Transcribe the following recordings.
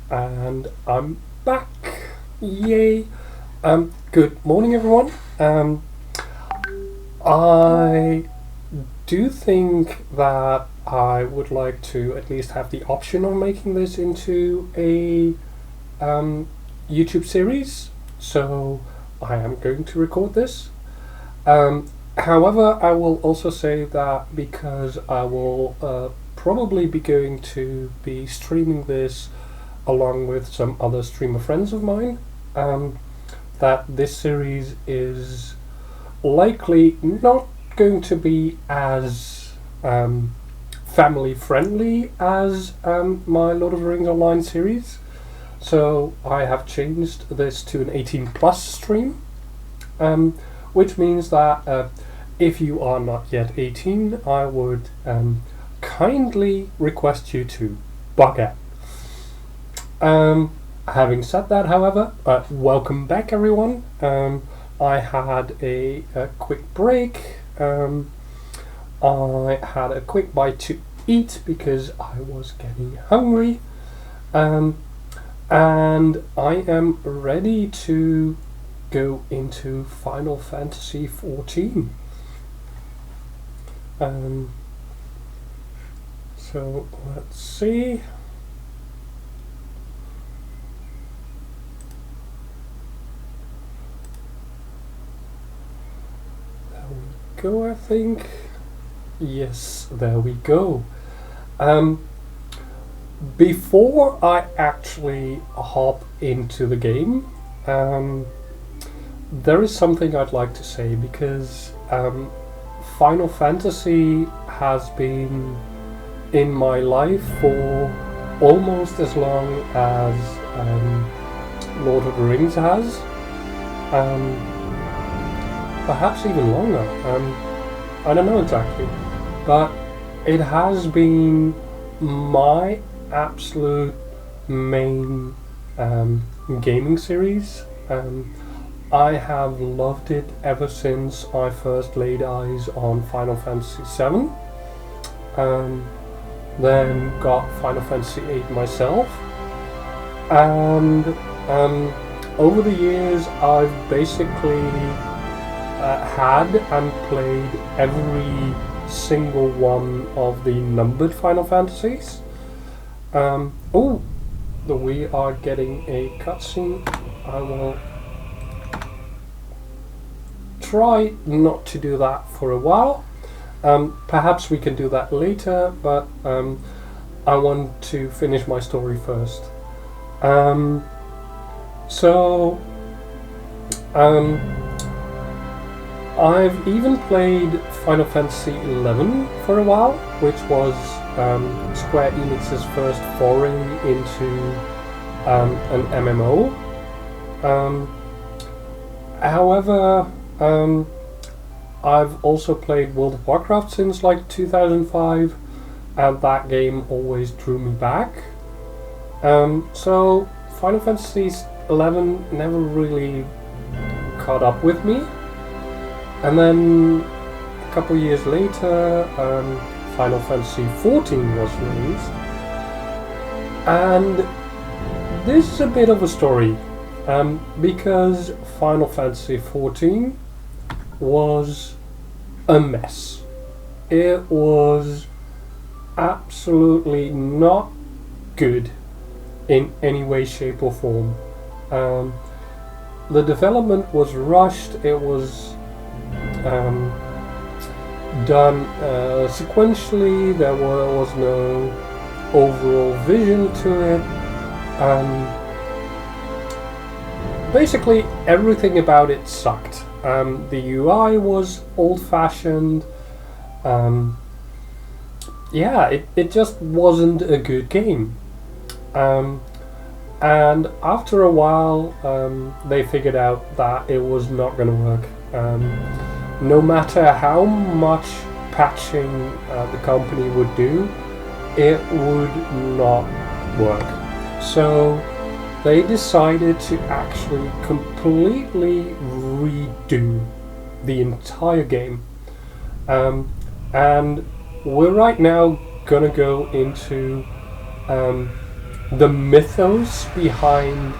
And I'm back. Yay! Good morning, everyone. I do think that I would like to at least have the option of making this into a YouTube series. So I am going to record this. However, I will also say that because I will probably be going to be streaming this along with some other streamer friends of mine, that this series is likely not going to be as family friendly as my Lord of the Rings Online series. So I have changed this to an 18 plus stream, which means that if you are not yet 18, I would kindly request you to bug out. Having said that, however, welcome back, everyone. I had a quick break. I had a quick bite to eat because I was getting hungry. And I am ready to go into Final Fantasy XIV. So let's see. There we go, I think. Yes, there we go. Before I actually hop into the game, there is something I'd like to say because Final Fantasy has been in my life for almost as long as Lord of the Rings has. Perhaps even longer. I don't know exactly. But it has been my absolute main gaming series. I have loved it ever since I first laid eyes on Final Fantasy XIV. Then got Final Fantasy VIII myself. And over the years I've basically had and played every single one of the numbered Final Fantasies. We are getting a cutscene. I will try not to do that for a while. Perhaps we can do that later, but I want to finish my story first. I've even played Final Fantasy XI for a while, which was Square Enix's first foray into an MMO. However, I've also played World of Warcraft since like 2005, and that game always drew me back. So Final Fantasy XI never really caught up with me. And then a couple years later, Final Fantasy XIV was released. And this is a bit of a story, because Final Fantasy XIV was a mess. It was absolutely not good in any way, shape or form. The development was rushed. It was done sequentially. There was no overall vision to it. Basically everything about it sucked. The UI was old-fashioned. It just wasn't a good game. And after a while, they figured out that it was not going to work. No matter how much patching the company would do, it would not work. So they decided to actually completely redo the entire game. And we're right now gonna go into the mythos behind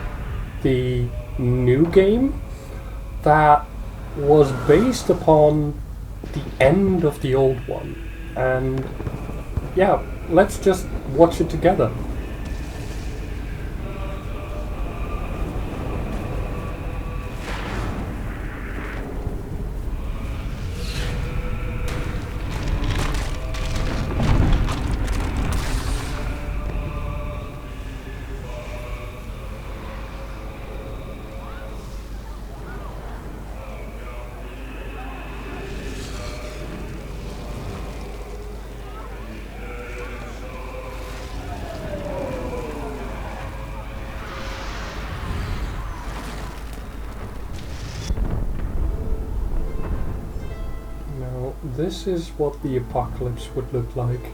the new game that was based upon the end of the old one. And yeah, let's just watch it together. This is what the apocalypse would look like.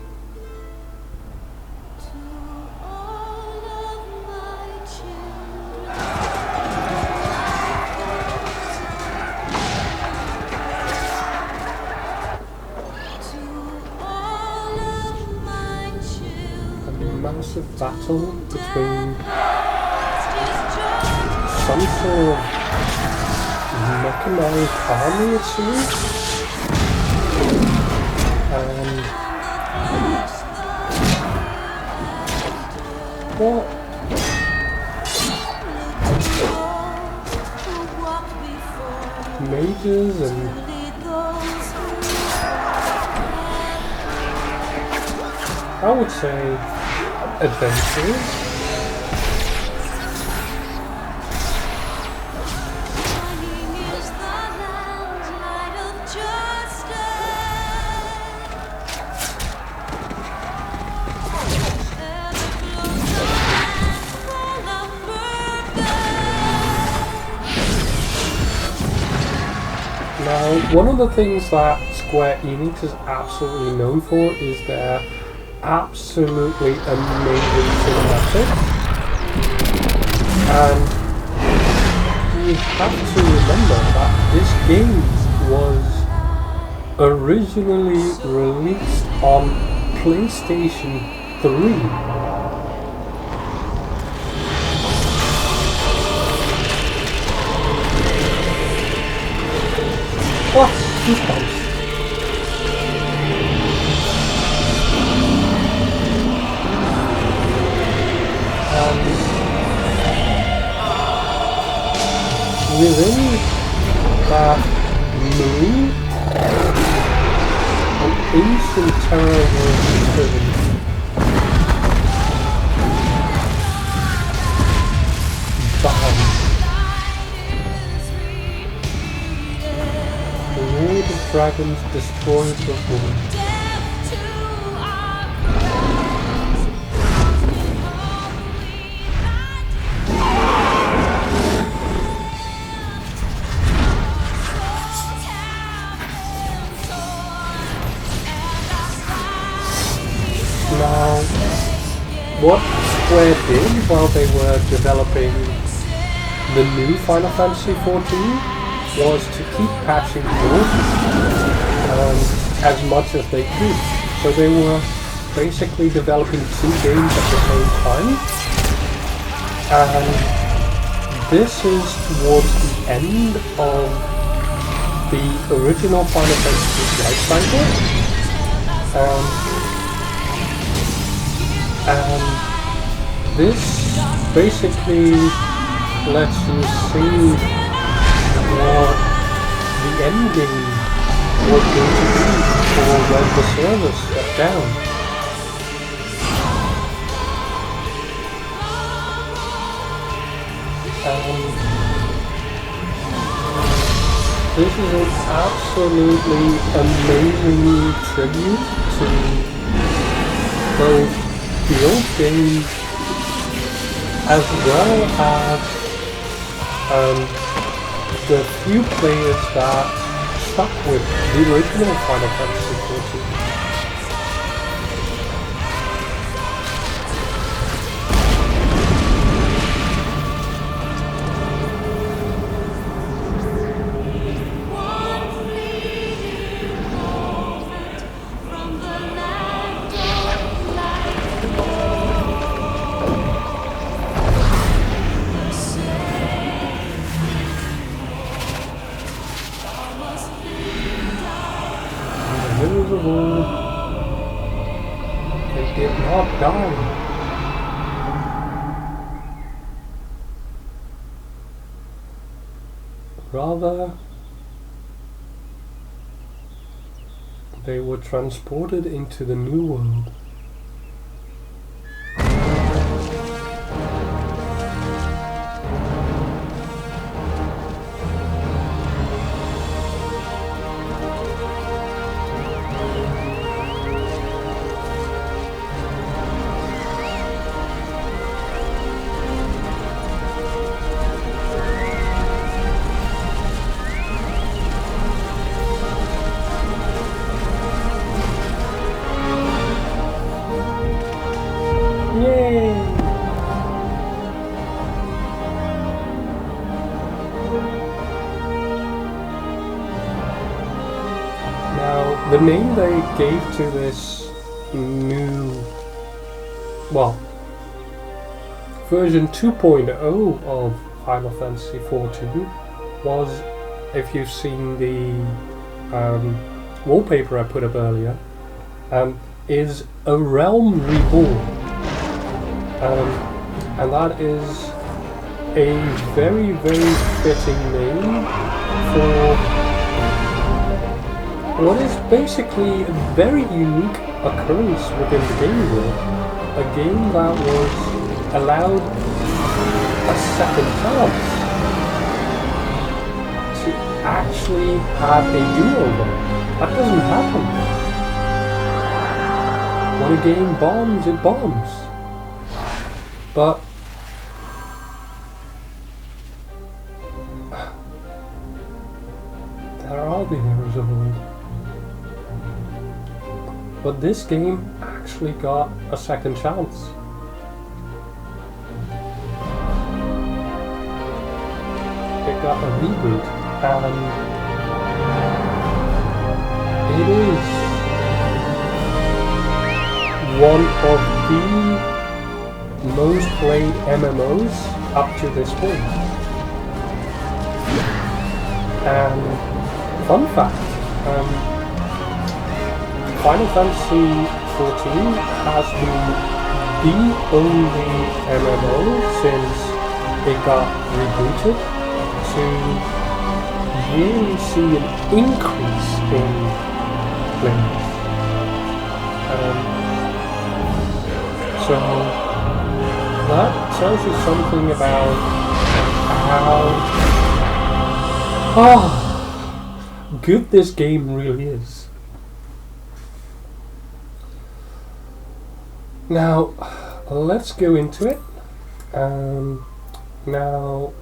A massive battle between some sort of mechanized army, it seems. What? Mages and I would say adventurers. Now, one of the things that Square Enix is absolutely known for is their absolutely amazing cinematics. And we have to remember that this game was originally released on PlayStation 3. What? Goosebumps. Within that moon, an ancient terror was driven. Dragons destroyed the world. Now, what Square did while they were developing the new Final Fantasy XIV was to keep patching code as much as they could. So they were basically developing 2 games at the same time. And this is towards the end of the original Final Fantasy life cycle. And this basically lets you see what the end game was going to be for when the servers shut down. This is an absolutely amazing tribute to both the old game as well as the few players that stuck with the original Final Fantasy XIV. of all, they did not die. Rather, they were transported into the new world. The name they gave to this new, well, version 2.0 of Final Fantasy XIV was, if you've seen the wallpaper I put up earlier, is A Realm Reborn. And that is a very, very fitting name for what is basically a very unique occurrence within the game world. A game that was allowed a second chance to actually have a do-over. That doesn't happen. When a game bombs, it bombs. But there are the heroes of old. But this game actually got a second chance. It got a reboot, and it is one of the most played MMOs up to this point. And fun fact, Final Fantasy XIV has been the only MMO since it got rebooted to really see an increase in players. So that tells you something about how good this game really is. Now, let's go into it. Now,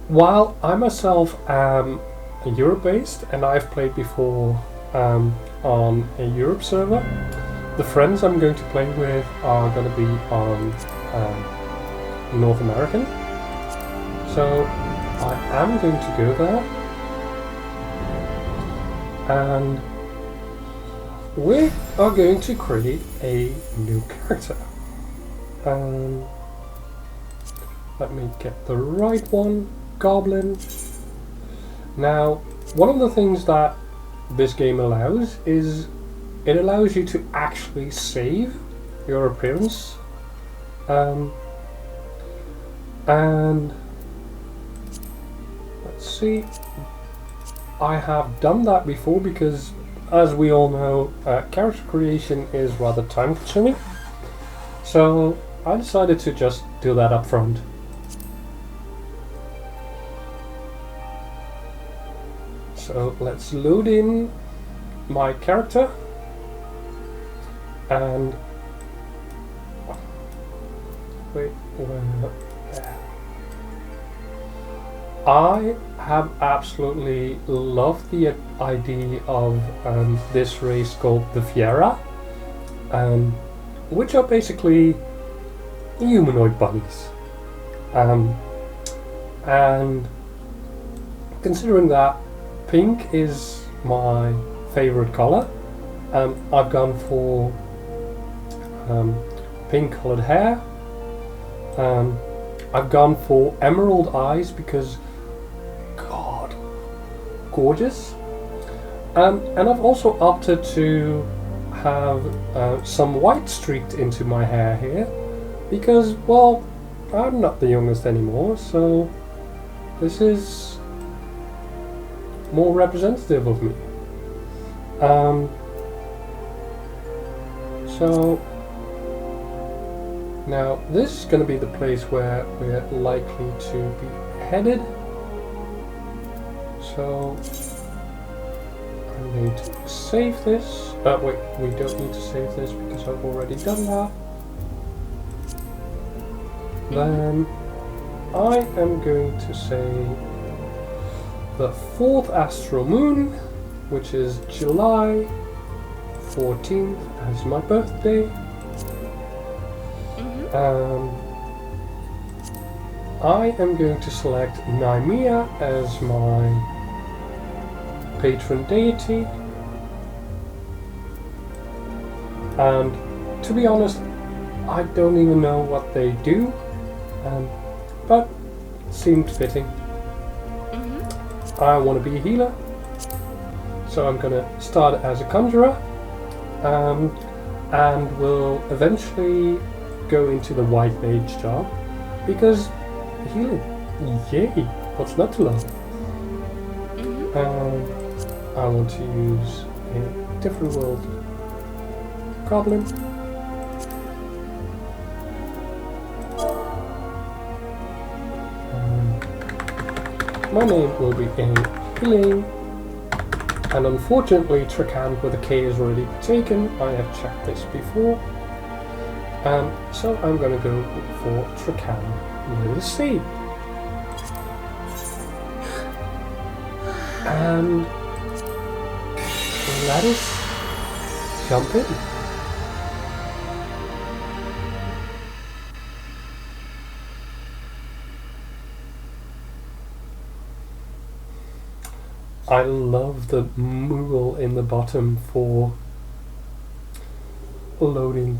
while I myself am Europe-based and I've played before on a Europe server, the friends I'm going to play with are going to be on North American. So I am going to go there, and we are going to create a new character. Let me get the right one. Goblin. Now, one of the things that this game allows is it allows you to actually save your appearance. And let's see. I have done that before because, as we all know, character creation is rather time consuming, so I decided to just do that up front. So let's load in my character, and wait, there. I have absolutely loved the idea of this race called the Fiera, which are basically humanoid bunnies. And considering that pink is my favorite color, I've gone for pink colored hair. I've gone for emerald eyes because, God, gorgeous. And I've also opted to have some white streaked into my hair here because, well, I'm not the youngest anymore, so this is more representative of me. So now this is going to be the place where we're likely to be headed. So I'm going to save this. Wait, we don't need to save this because I've already done that. Then I am going to say the 4th astral moon, which is July 14th as my birthday. I am going to select Nymea as my patron deity, and to be honest, I don't even know what they do, but it seemed fitting. I want to be a healer, so I'm going to start as a conjurer, and will eventually go into the white mage job, because healing, yay, what's not to love? I want to use a different world goblin. My name will be Elaine, and unfortunately Trakan with a K is already taken. I have checked this before, so I'm going to go for Trakan with a C. And let us jump in. I love the Moogle in the bottom for loading.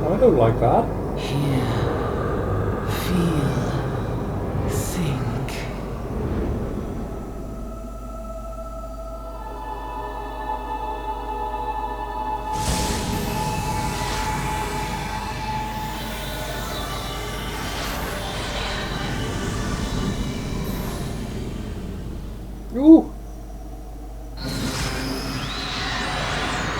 I don't like that. Hear, feel, think. Ooh.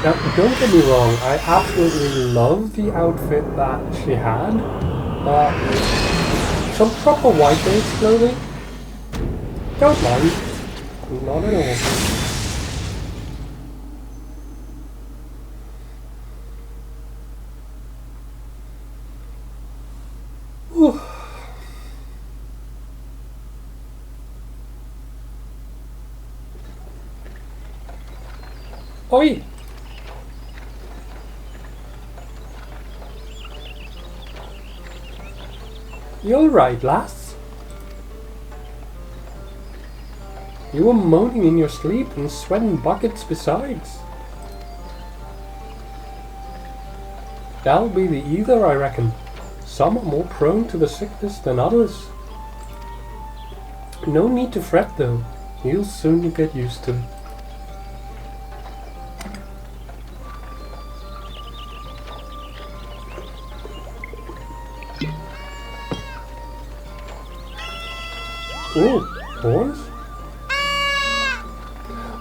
Now, don't get me wrong, I absolutely love the outfit that she had. Some proper white mage clothing. Don't mind. Not at all. Whew. Oi! You alright, lass? You were moaning in your sleep and sweating buckets besides. That'll be the either, I reckon. Some are more prone to the sickness than others. No need to fret though, you'll soon get used to it. Ooh, horns?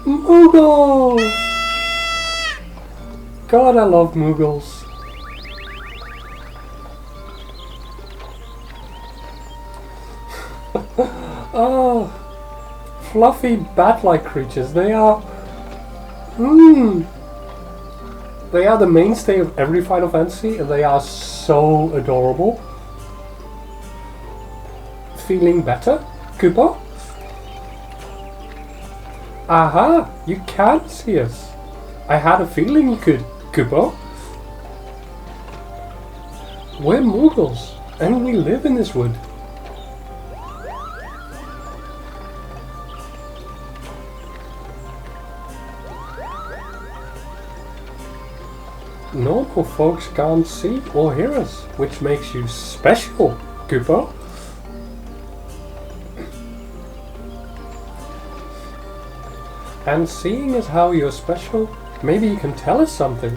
Moogles! God, I love Moogles. Oh, fluffy bat-like creatures. They are... They are the mainstay of every Final Fantasy, and they are so adorable. Feeling better, Koopa? Aha! You can see us. I had a feeling you could, Koopa. We're Moogles, and we live in this wood. Normal folks can't see or hear us, which makes you special, Koopa. And seeing as how you're special, maybe you can tell us something.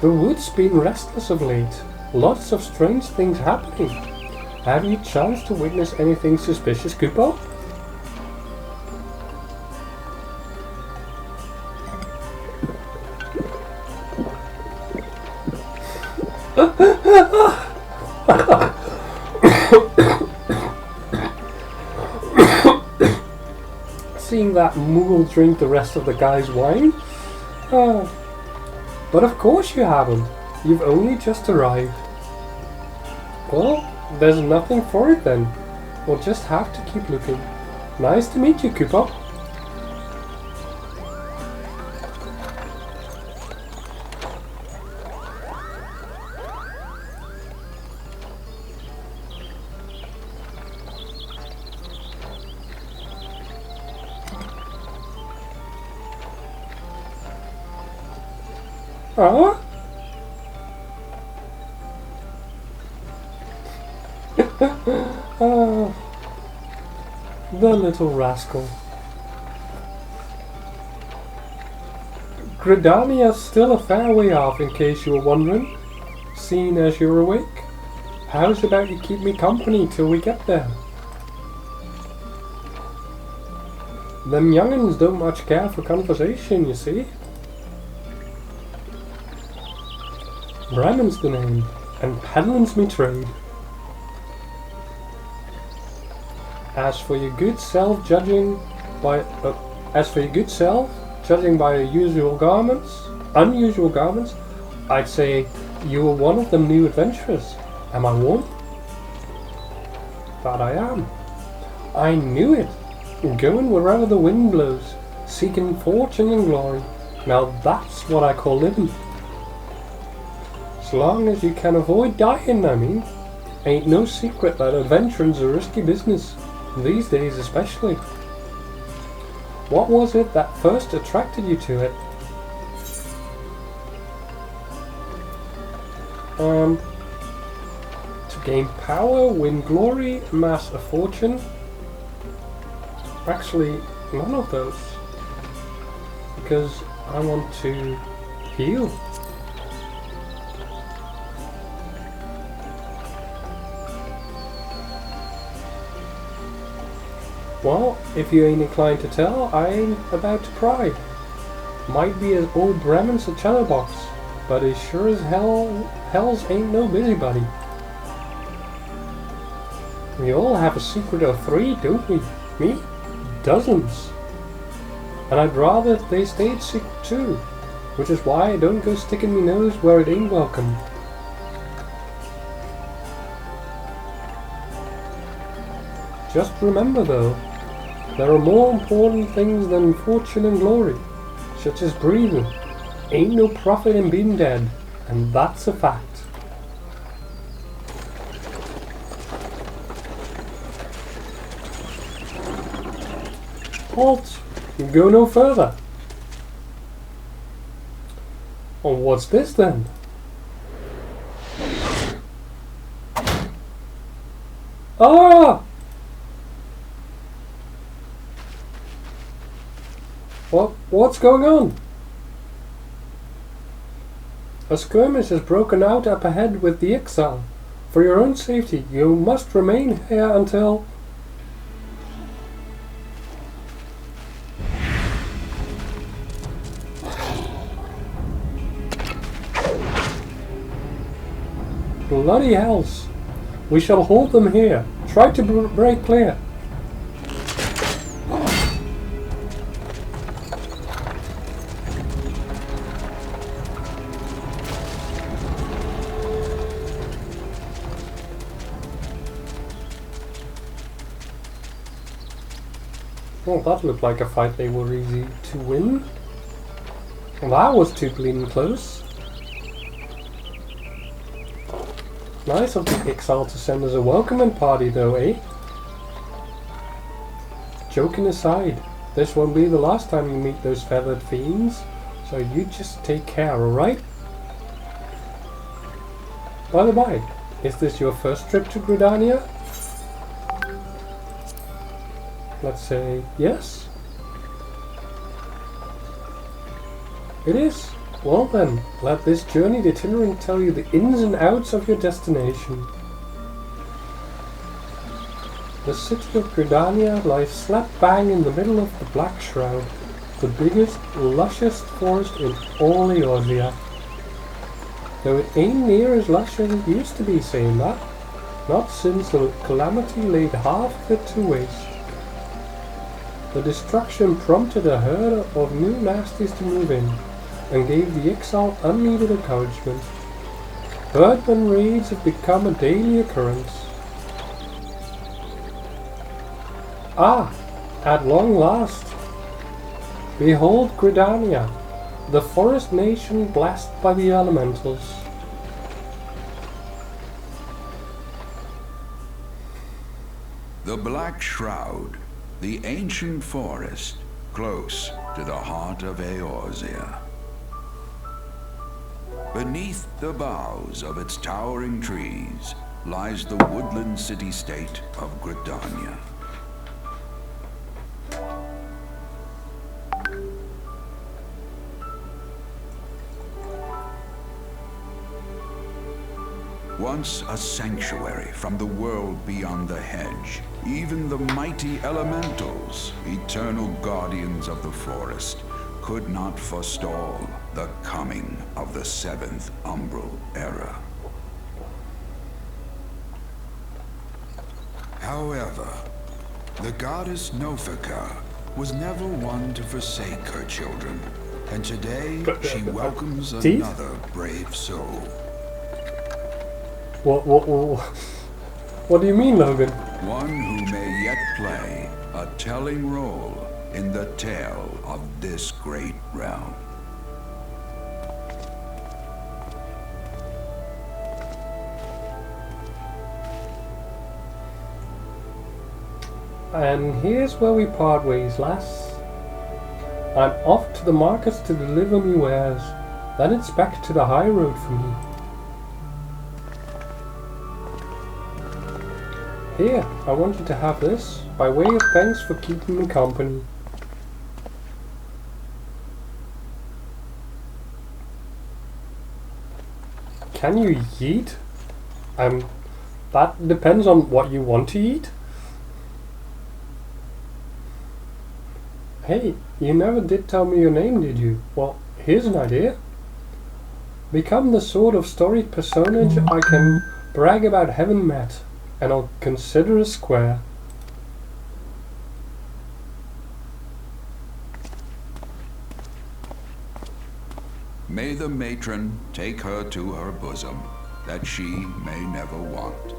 The wood's been restless of late. Lots of strange things happening. Have you chanced to witness anything suspicious, Koopa? Seeing that Moogle drink the rest of the guy's wine? But of course you haven't. You've only just arrived. Well, there's nothing for it then. We'll just have to keep looking. Nice to meet you, Koopa. Huh? The little rascal. Gridania's still a fair way off, in case you were wondering, seeing as you're awake. How's about you keep me company till we get there? Them young'uns don't much care for conversation, you see. Bremen's the name, and peddling's me trade. As for your good self judging by your unusual garments, I'd say you were one of them new adventurers. Am I one? That I am. I knew it. Going wherever the wind blows, seeking fortune and glory. Now that's what I call living. As long as you can avoid dying, I mean. Ain't no secret that adventuring's a risky business, these days especially. What was it that first attracted you to it? To gain power, win glory, amass a fortune? Actually, none of those. Because I want to heal. Well, if you ain't inclined to tell, I ain't about to pry. Might be as old Bremen's a chatterbox, but as sure as hell's ain't no busybody. We all have a secret or three, don't we? Me? Dozens. And I'd rather they stayed secret too, which is why I don't go sticking me nose where it ain't welcome. Just remember though, there are more important things than fortune and glory, such as breathing. Ain't no profit in being dead, and that's a fact. Halt! Go no further. Oh, what's this then? Ah! What's going on? A skirmish has broken out up ahead with the exile. For your own safety, you must remain here until... Bloody hells! We shall hold them here. Try to break clear. Well, that looked like a fight they were easy to win. Well, that was too bleeding close. Nice of the Exile to send us a welcoming party though, eh? Joking aside, this won't be the last time you meet those feathered fiends, so you just take care, alright? By the by, is this your first trip to Gridania? Let's say yes. It is. Well then, let this journeyed itinerant tell you the ins and outs of your destination. The city of Gridania lies slap bang in the middle of the Black Shroud, the biggest, lushest forest in all Eorzea. Though it ain't near as lush as it used to be, saying that. Not since the calamity laid half of it to waste. The destruction prompted a herd of new nasties to move in, and gave the exile unneeded encouragement. Herdman raids have become a daily occurrence. Ah, at long last! Behold Gridania, the forest nation blessed by the elementals. The Black Shroud, the ancient forest, close to the heart of Eorzea. Beneath the boughs of its towering trees lies the woodland city-state of Gridania. Once a sanctuary from the world beyond the hedge, even the mighty elementals, eternal guardians of the forest, could not forestall the coming of the seventh umbral era. However, the goddess Nofika was never one to forsake her children, and today she welcomes another brave soul. What do you mean, Logan? One who may yet play a telling role in the tale of this great realm. And here's where we part ways, lass. I'm off to the markets to deliver me wares. Then it's back to the high road for me. Here, I wanted to have this, by way of thanks for keeping me company. Can you yeet? That depends on what you want to eat. Hey, you never did tell me your name, did you? Well, here's an idea. Become the sort of storied personage I can brag about having met, and I'll consider a square. May the matron take her to her bosom, that she may never want.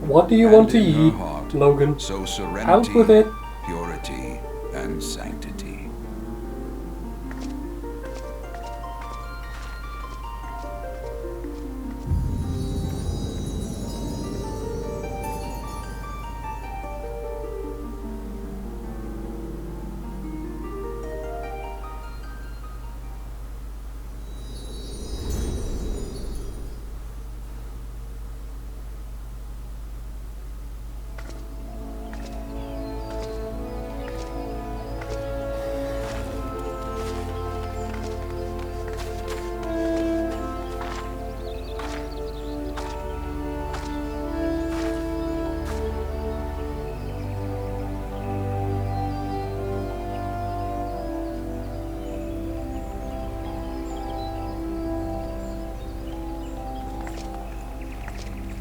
What do you And want to in her eat, heart, Logan? So serenity, Out with it. purity, and sanctity.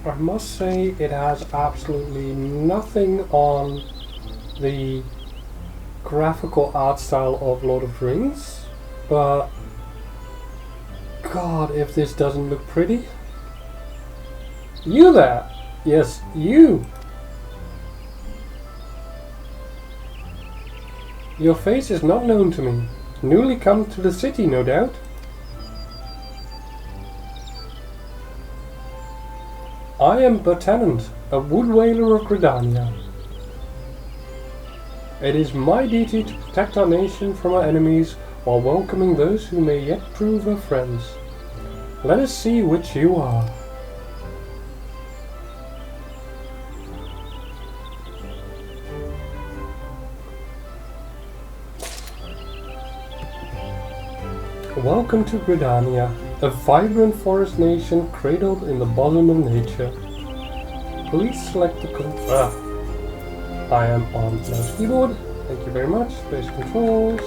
I must say it has absolutely nothing on the graphical art style of Lord of the Rings, but God, if this doesn't look pretty. You there! Yes, you! Your face is not known to me. Newly come to the city, no doubt. I am Bertenant, a wood whaler of Gridania. It is my duty to protect our nation from our enemies while welcoming those who may yet prove our friends. Let us see which you are. Welcome to Gridania, a vibrant forest nation cradled in the bosom of nature. Please select the I am on mouse keyboard. Thank you very much. Space controls.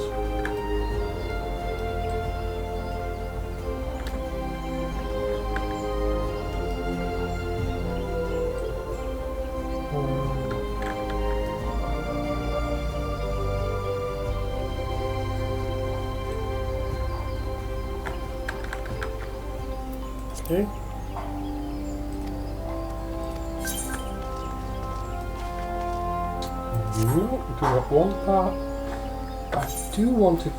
Okay. No, do not want that. I do want to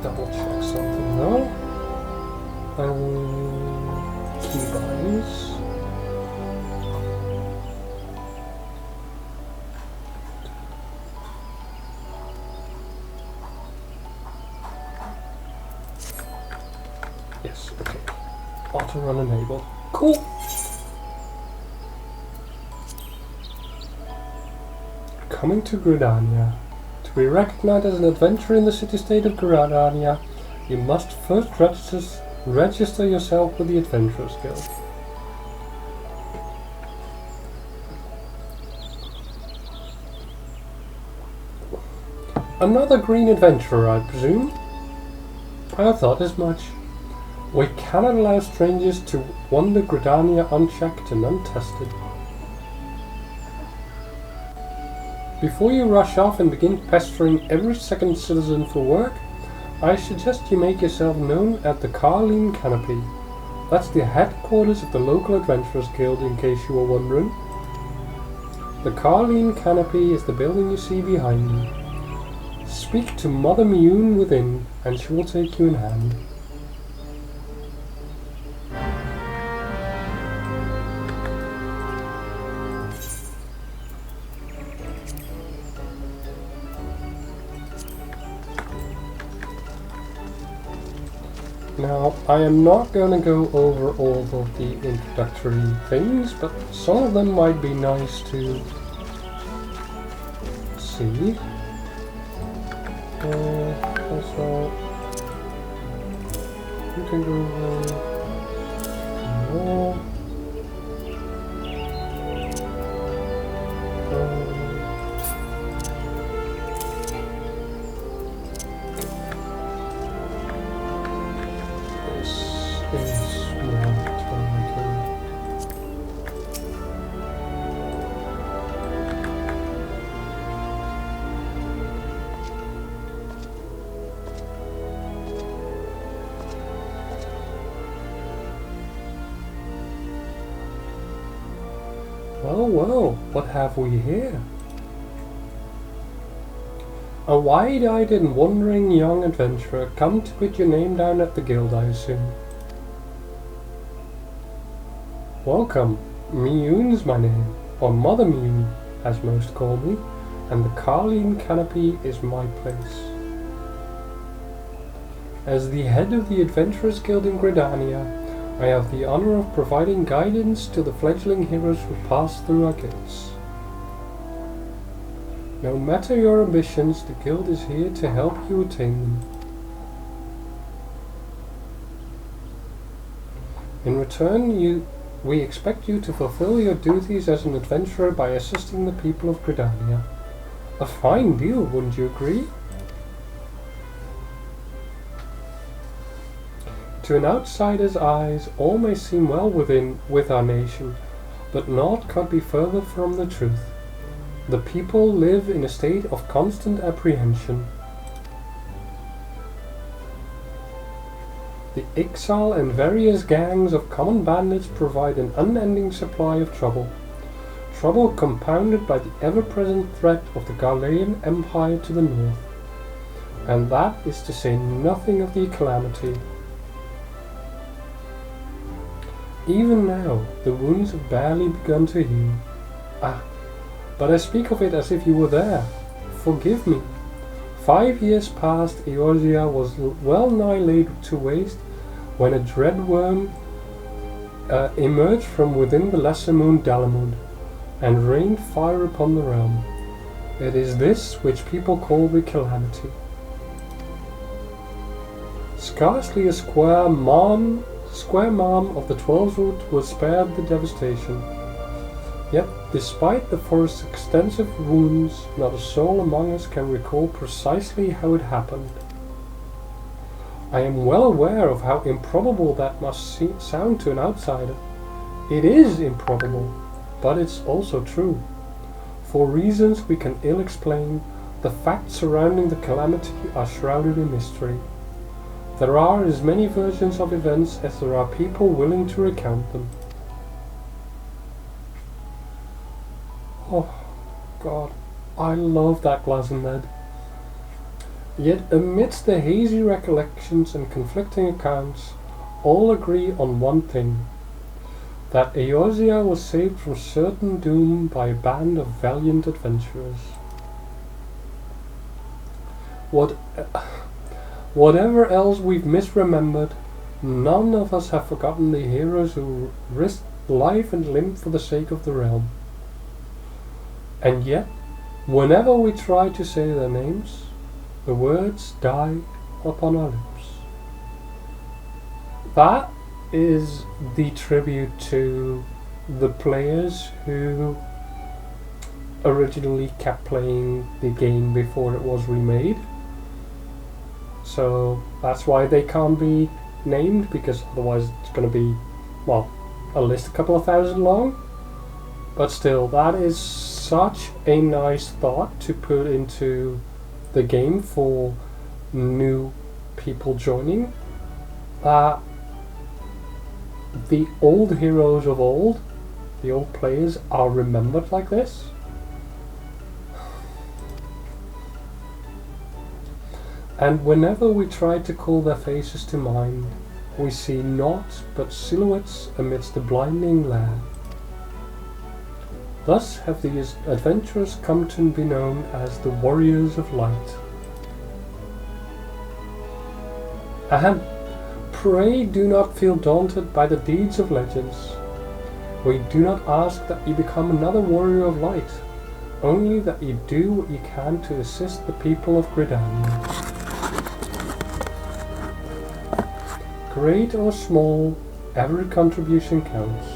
double check something though. Keybinds. Yes, okay. Auto run enabled. Cool. Coming to Gridania. To be recognized as an adventurer in the city-state of Gridania, you must first register yourself with the Adventurers Guild. Another green adventurer, I presume? I thought as much. We cannot allow strangers to wander Gridania unchecked and untested. Before you rush off and begin pestering every second citizen for work, I suggest you make yourself known at the Carleen Canopy. That's the headquarters of the local Adventurers Guild, in case you were wondering. The Carleen Canopy is the building you see behind me. Speak to Mother Mune within, and she will take you in hand. Now, I am not going to go over all of the introductory things, but some of them might be nice to see. Also, you can go more. Well, what have we here? A wide-eyed and wandering young adventurer, come to put your name down at the guild, I assume. Welcome. Miyune's my name, or Mother Miyune, as most call me, and the Carleen Canopy is my place. As the head of the Adventurers Guild in Gridania, I have the honor of providing guidance to the fledgling heroes who pass through our gates. No matter your ambitions, the guild is here to help you attain them. In return, we expect you to fulfill your duties as an adventurer by assisting the people of Gridania. A fine deal, wouldn't you agree? To an outsider's eyes, all may seem well with our nation, but naught could be further from the truth. The people live in a state of constant apprehension. The exile and various gangs of common bandits provide an unending supply of trouble. Trouble compounded by the ever-present threat of the Galilean Empire to the north. And that is to say nothing of the calamity. Even now, the wounds have barely begun to heal. But I speak of it as if you were there. Forgive me. 5 years past, Eorzea was well nigh laid to waste when a dread worm emerged from within the lesser moon Dalamud and rained fire upon the realm. It is this which people call the calamity. Scarcely a square marm of the Twelvewood was spared the devastation. Yet, despite the forest's extensive wounds, not a soul among us can recall precisely how it happened. I am well aware of how improbable that must sound to an outsider. It is improbable, but it's also true. For reasons we can ill explain, the facts surrounding the calamity are shrouded in mystery. There are as many versions of events as there are people willing to recount them. Oh, God, I love that Glazened. Yet amidst the hazy recollections and conflicting accounts, all agree on one thing. That Eorzea was saved from certain doom by a band of valiant adventurers. Whatever else we've misremembered, none of us have forgotten the heroes who risked life and limb for the sake of the realm. And yet, whenever we try to say their names, the words die upon our lips. That is the tribute to the players who originally kept playing the game before it was remade. So that's why they can't be named, because otherwise it's going to be, well, a list a couple of thousand long. But still, that is such a nice thought to put into the game for new people joining. The old heroes of old, the old players, are remembered like this. And whenever we try to call their faces to mind, we see naught but silhouettes amidst the blinding glare. Thus have these adventurers come to be known as the Warriors of Light. And pray do not feel daunted by the deeds of legends. We do not ask that you become another Warrior of Light, only that you do what you can to assist the people of Gridania. Great or small, every contribution counts.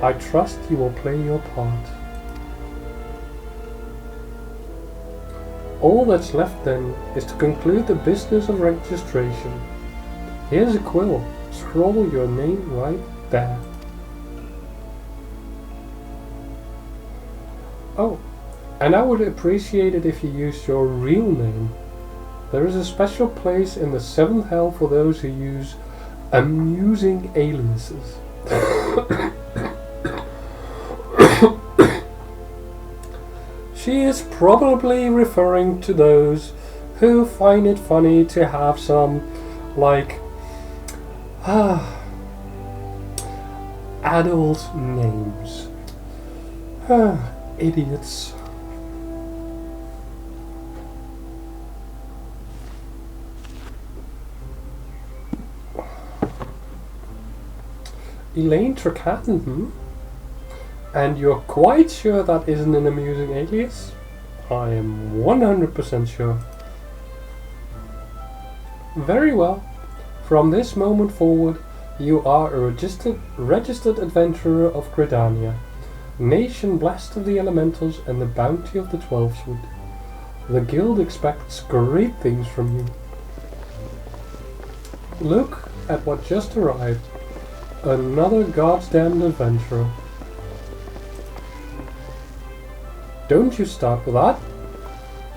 I trust you will play your part. All that's left then is to conclude the business of registration. Here's a quill. Scroll your name right there. Oh, and I would appreciate it if you used your real name. There is a special place in the 7th hell for those who use amusing aliases. She is probably referring to those who find it funny to have some, like, adult names. Idiots. Elaine Tricatton, And you're quite sure that isn't an amusing alias? I am 100% sure. Very well. From this moment forward, you are a registered adventurer of Gridania, nation blessed of the elementals and the bounty of the Twelvewood. The guild expects great things from you. Look at what just arrived. Another goddamned adventurer. Don't you start with that.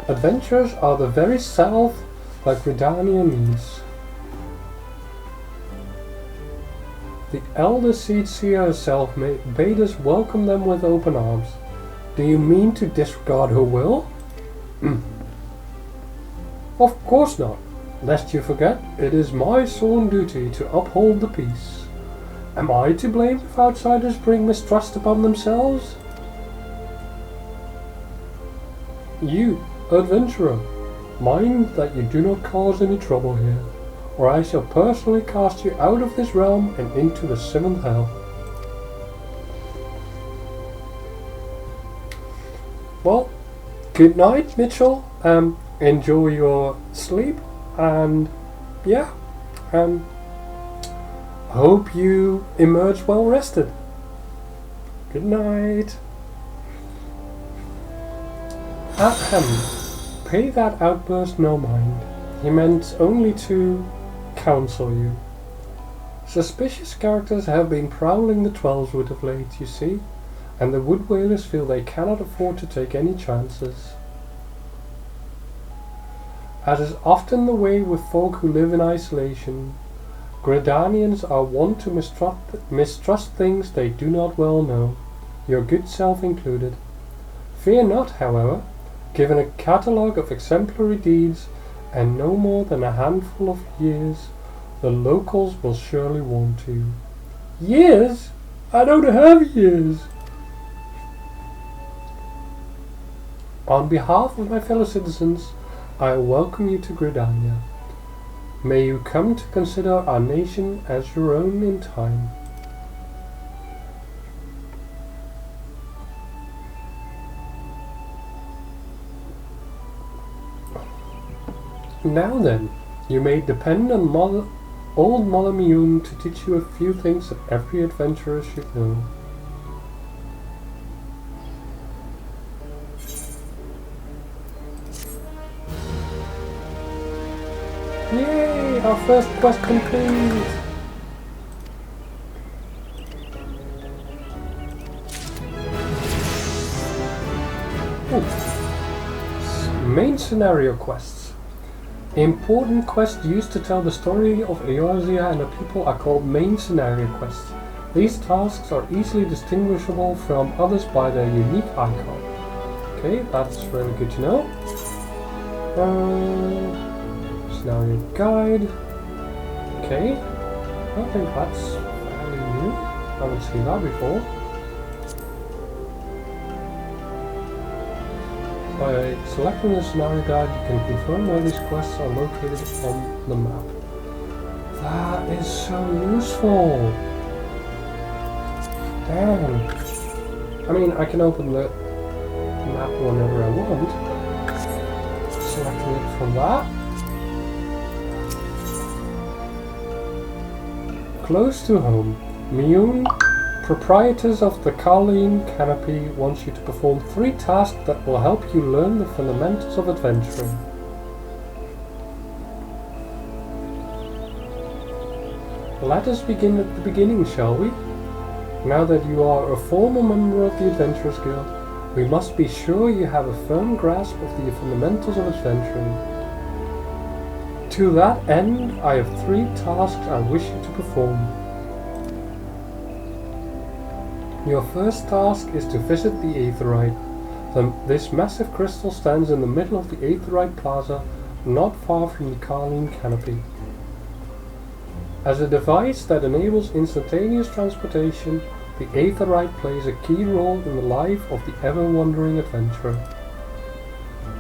Adventurers are the very self that Gridania needs. The Elder Seedseer herself bade us welcome them with open arms. Do you mean to disregard her will? Of course not. Lest you forget, it is my sworn duty to uphold the peace. Am I to blame if outsiders bring mistrust upon themselves? You, adventurer, mind that you do not cause any trouble here, or I shall personally cast you out of this realm and into the seventh hell. Well, good night, Mitchell. Enjoy your sleep, and yeah, hope you emerge well rested. Good night. Pay that outburst no mind. He meant only to counsel you. Suspicious characters have been prowling the Twelveswood of late, you see, and the Wood Whalers feel they cannot afford to take any chances. As is often the way with folk who live in isolation, Gridanians are wont to mistrust things they do not well know, your good self included. Fear not, however, given a catalogue of exemplary deeds and no more than a handful of years, the locals will surely want you. Years? I don't have years! On behalf of my fellow citizens, I welcome you to Gridania. May you come to consider our nation as your own in time. Now then, you may depend on old Mother Mune to teach you a few things that every adventurer should know. Yay! Our first quest complete! Main scenario quests. Important quests used to tell the story of Eorzea and the people are called main scenario quests. These tasks are easily distinguishable from others by their unique icon. Okay, that's really good to know. Scenario guide. Okay, I think that's fairly new. I haven't seen that before. By selecting the scenario guide, you can confirm where these quests are located on the map. That is so useful! Damn! I mean, I can open the map whenever I want. Selecting it from that. Close to home, Mune, proprietors of the Carleen Canopy, wants you to perform 3 tasks that will help you learn the fundamentals of adventuring. Let us begin at the beginning, shall we? Now that you are a former member of the Adventurers Guild, we must be sure you have a firm grasp of the fundamentals of adventuring. To that end, I have 3 tasks I wish you to perform. Your first task is to visit the Aetheryte. This massive crystal stands in the middle of the Aetheryte Plaza, not far from the Carleen Canopy. As a device that enables instantaneous transportation, the Aetheryte plays a key role in the life of the ever-wandering adventurer.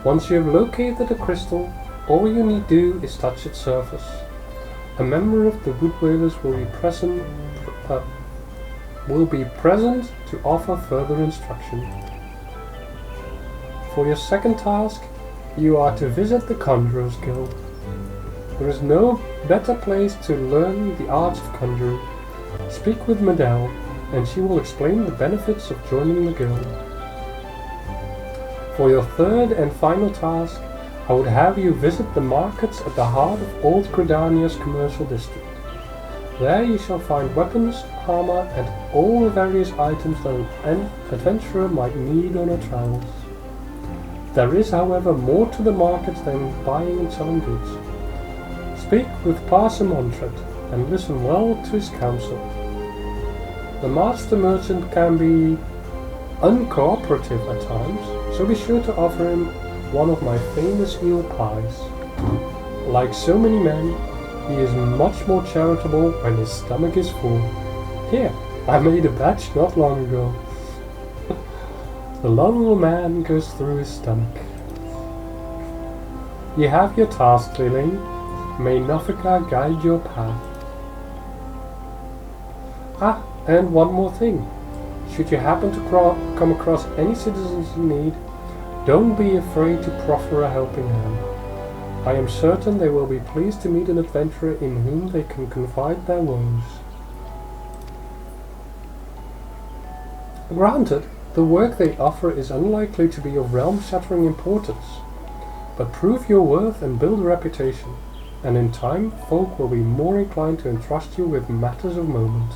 Once you have located the crystal, all you need do is touch its surface. A member of the Wood Whalers will be present to offer further instruction. For your second task, you are to visit the Conjurers Guild. There is no better place to learn the arts of conjuring. Speak with Medell, and she will explain the benefits of joining the guild. For your third and final task, I would have you visit the markets at the heart of Old Gridania's commercial district. There you shall find weapons, armor, and all the various items that an adventurer might need on her travels. There is, however, more to the market than buying and selling goods. Speak with Parson Montret, and listen well to his counsel. The master merchant can be uncooperative at times, so be sure to offer him one of my famous eel pies. Like so many men, he is much more charitable when his stomach is full. Here, I made a batch not long ago. The love of a man goes through his stomach. You have your task, Lillian. May Nofika guide your path. Ah, and one more thing. Should you happen to come across any citizens in need, don't be afraid to proffer a helping hand. I am certain they will be pleased to meet an adventurer in whom they can confide their woes. Granted, the work they offer is unlikely to be of realm-shattering importance, but prove your worth and build a reputation, and in time folk will be more inclined to entrust you with matters of moment.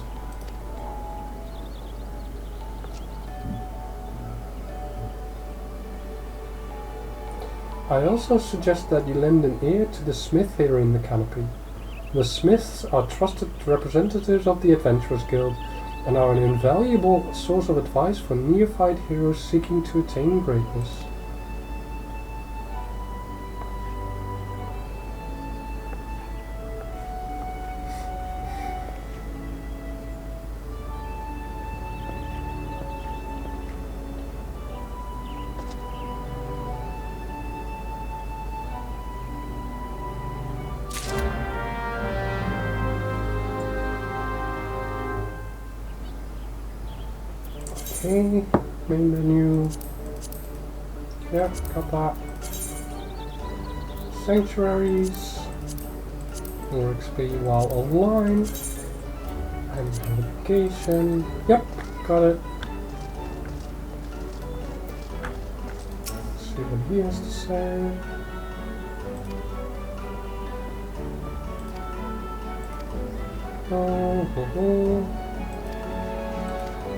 I also suggest that you lend an ear to the smith here in the canopy. The smiths are trusted representatives of the Adventurers Guild and are an invaluable source of advice for neophyte heroes seeking to attain greatness. Okay, main menu. Yeah, got that. Sanctuaries. More XP while online. And navigation. Yep, got it. Let's see what he has to say.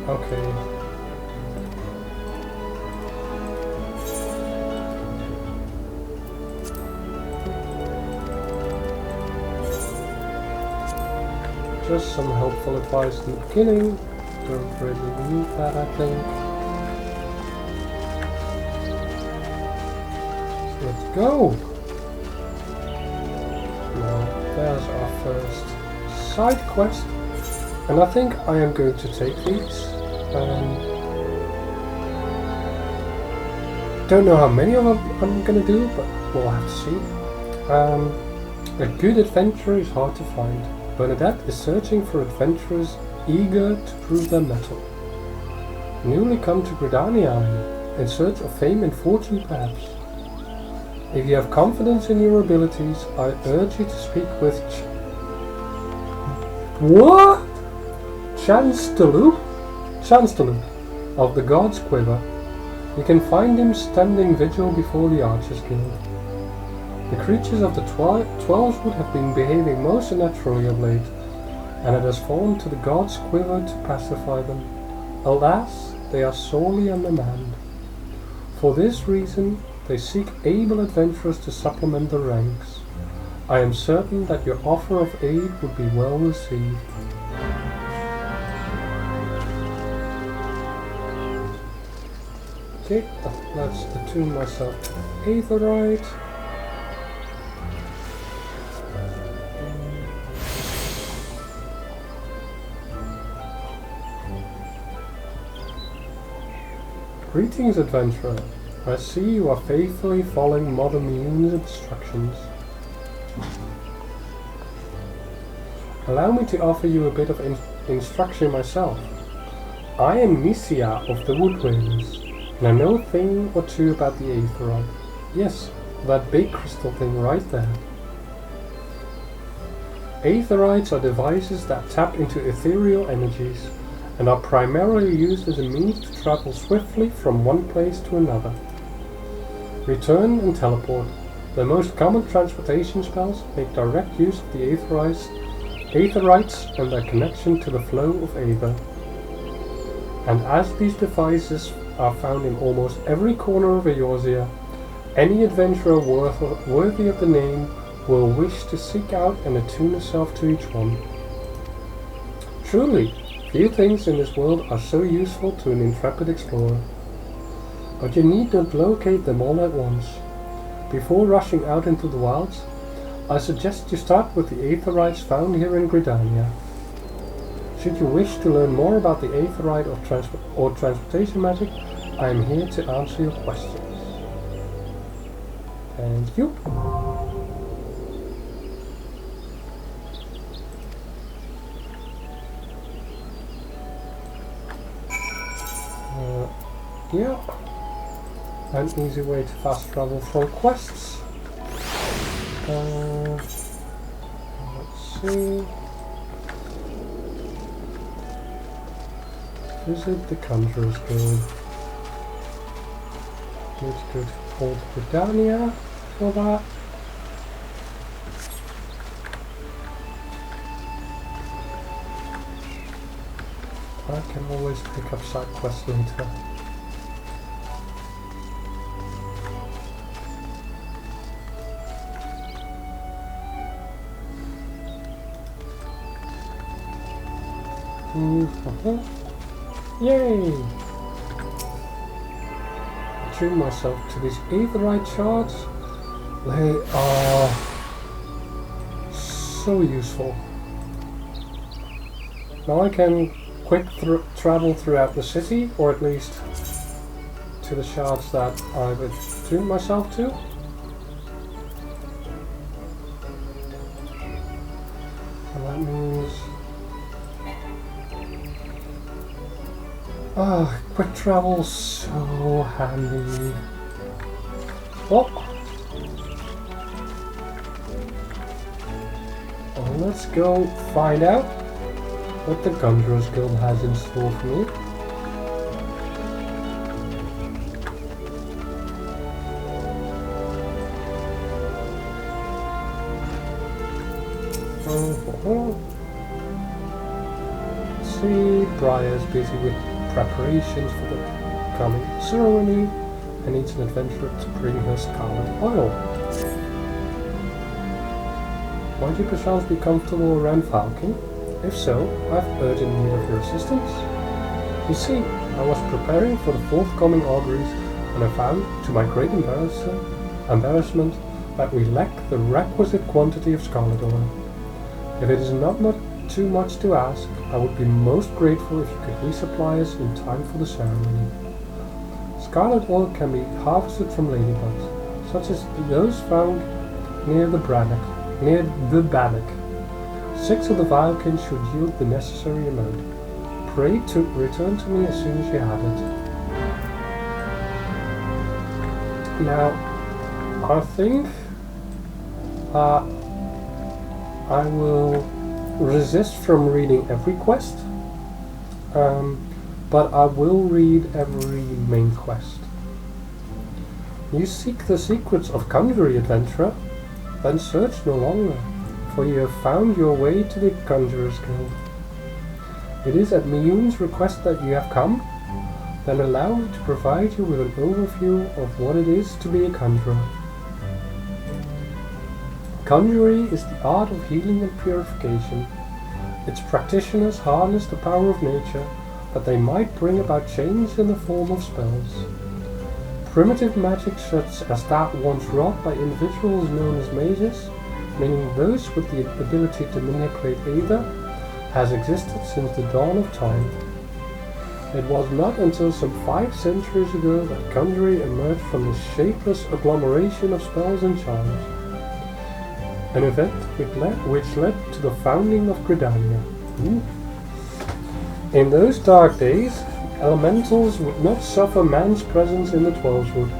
Okay. Just some helpful advice in the beginning. Don't really need that, I think. So let's go! Now, there's our first side quest. And I think I am going to take these. Don't know how many of them I'm going to do, but we'll have to see. A good adventurer is hard to find. Bernadette is searching for adventurers eager to prove their mettle. Newly come to Gridania in search of fame and fortune perhaps. If you have confidence in your abilities, I urge you to speak with Chancellor of the God's Quiver. You can find him standing vigil before the Archers Guild. The creatures of the Twelves would have been behaving most unnaturally of late, and it has fallen to the God's Quiver to pacify them. Alas, they are sorely undermanned. For this reason, they seek able adventurers to supplement the ranks. I am certain that your offer of aid would be well received. Okay, let's attune myself to Aetherite. Greetings, adventurer. I see you are faithfully following Mother Mune's instructions. Allow me to offer you a bit of instruction myself. I am Nisia of the Woodwinds, and I know a thing or two about the Aetherite. Yes, that big crystal thing right there. Aetherites are devices that tap into ethereal energies, and are primarily used as a means to travel swiftly from one place to another. Return and teleport. The most common transportation spells make direct use of the Aetherites aetherites and their connection to the flow of aether. And as these devices are found in almost every corner of Eorzea, any adventurer worthy of the name will wish to seek out and attune herself to each one. Truly, few things in this world are so useful to an intrepid explorer. But you need not locate them all at once. Before rushing out into the wilds, I suggest you start with the aetherites found here in Gridania. Should you wish to learn more about the aetherite or transportation magic, I am here to answer your questions. Thank you. Yeah, an easy way to fast travel from quests. Let's see. Visit the Conjurer's Guild. Need to go to Old Gridania for that. I can always pick up side quests later. Yay! Attune myself to these aetherite shards. They are so useful. Now I can quick travel throughout the city, or at least to the shards that I've attuned myself to. And that means quick travel's so handy. Well, let's go find out what the Conjurer's Guild has in store for me. See, Briar's busy with preparations for the coming ceremony and needs an adventurer to bring her scarlet oil. Might you perchance be comfortable around Falcon? If so, I have urgent need of your assistance. You see, I was preparing for the forthcoming auguries when I found, to my great embarrassment, that we lack the requisite quantity of scarlet oil. If it is not too much to ask, I would be most grateful if you could resupply us in time for the ceremony. Scarlet oil can be harvested from ladybugs, such as those found near the bannock. 6 of the vialkins should yield the necessary amount. Pray to return to me as soon as you have it. Now, I think I will resist from reading every quest, but I will read every main quest. You seek the secrets of Conjury, adventurer? Then search no longer, for you have found your way to the Conjurer's Guild. It is at Miyun's request that you have come? Then allow me to provide you with an overview of what it is to be a conjurer. Conjury is the art of healing and purification. Its practitioners harness the power of nature that they might bring about change in the form of spells. Primitive magic such as that once wrought by individuals known as mages, meaning those with the ability to manipulate aether, has existed since the dawn of time. It was not until some 5 centuries ago that Conjury emerged from this shapeless agglomeration of spells and charms. An event which led to the founding of Gridania. In those dark days, elementals would not suffer man's presence in the Twelveswood,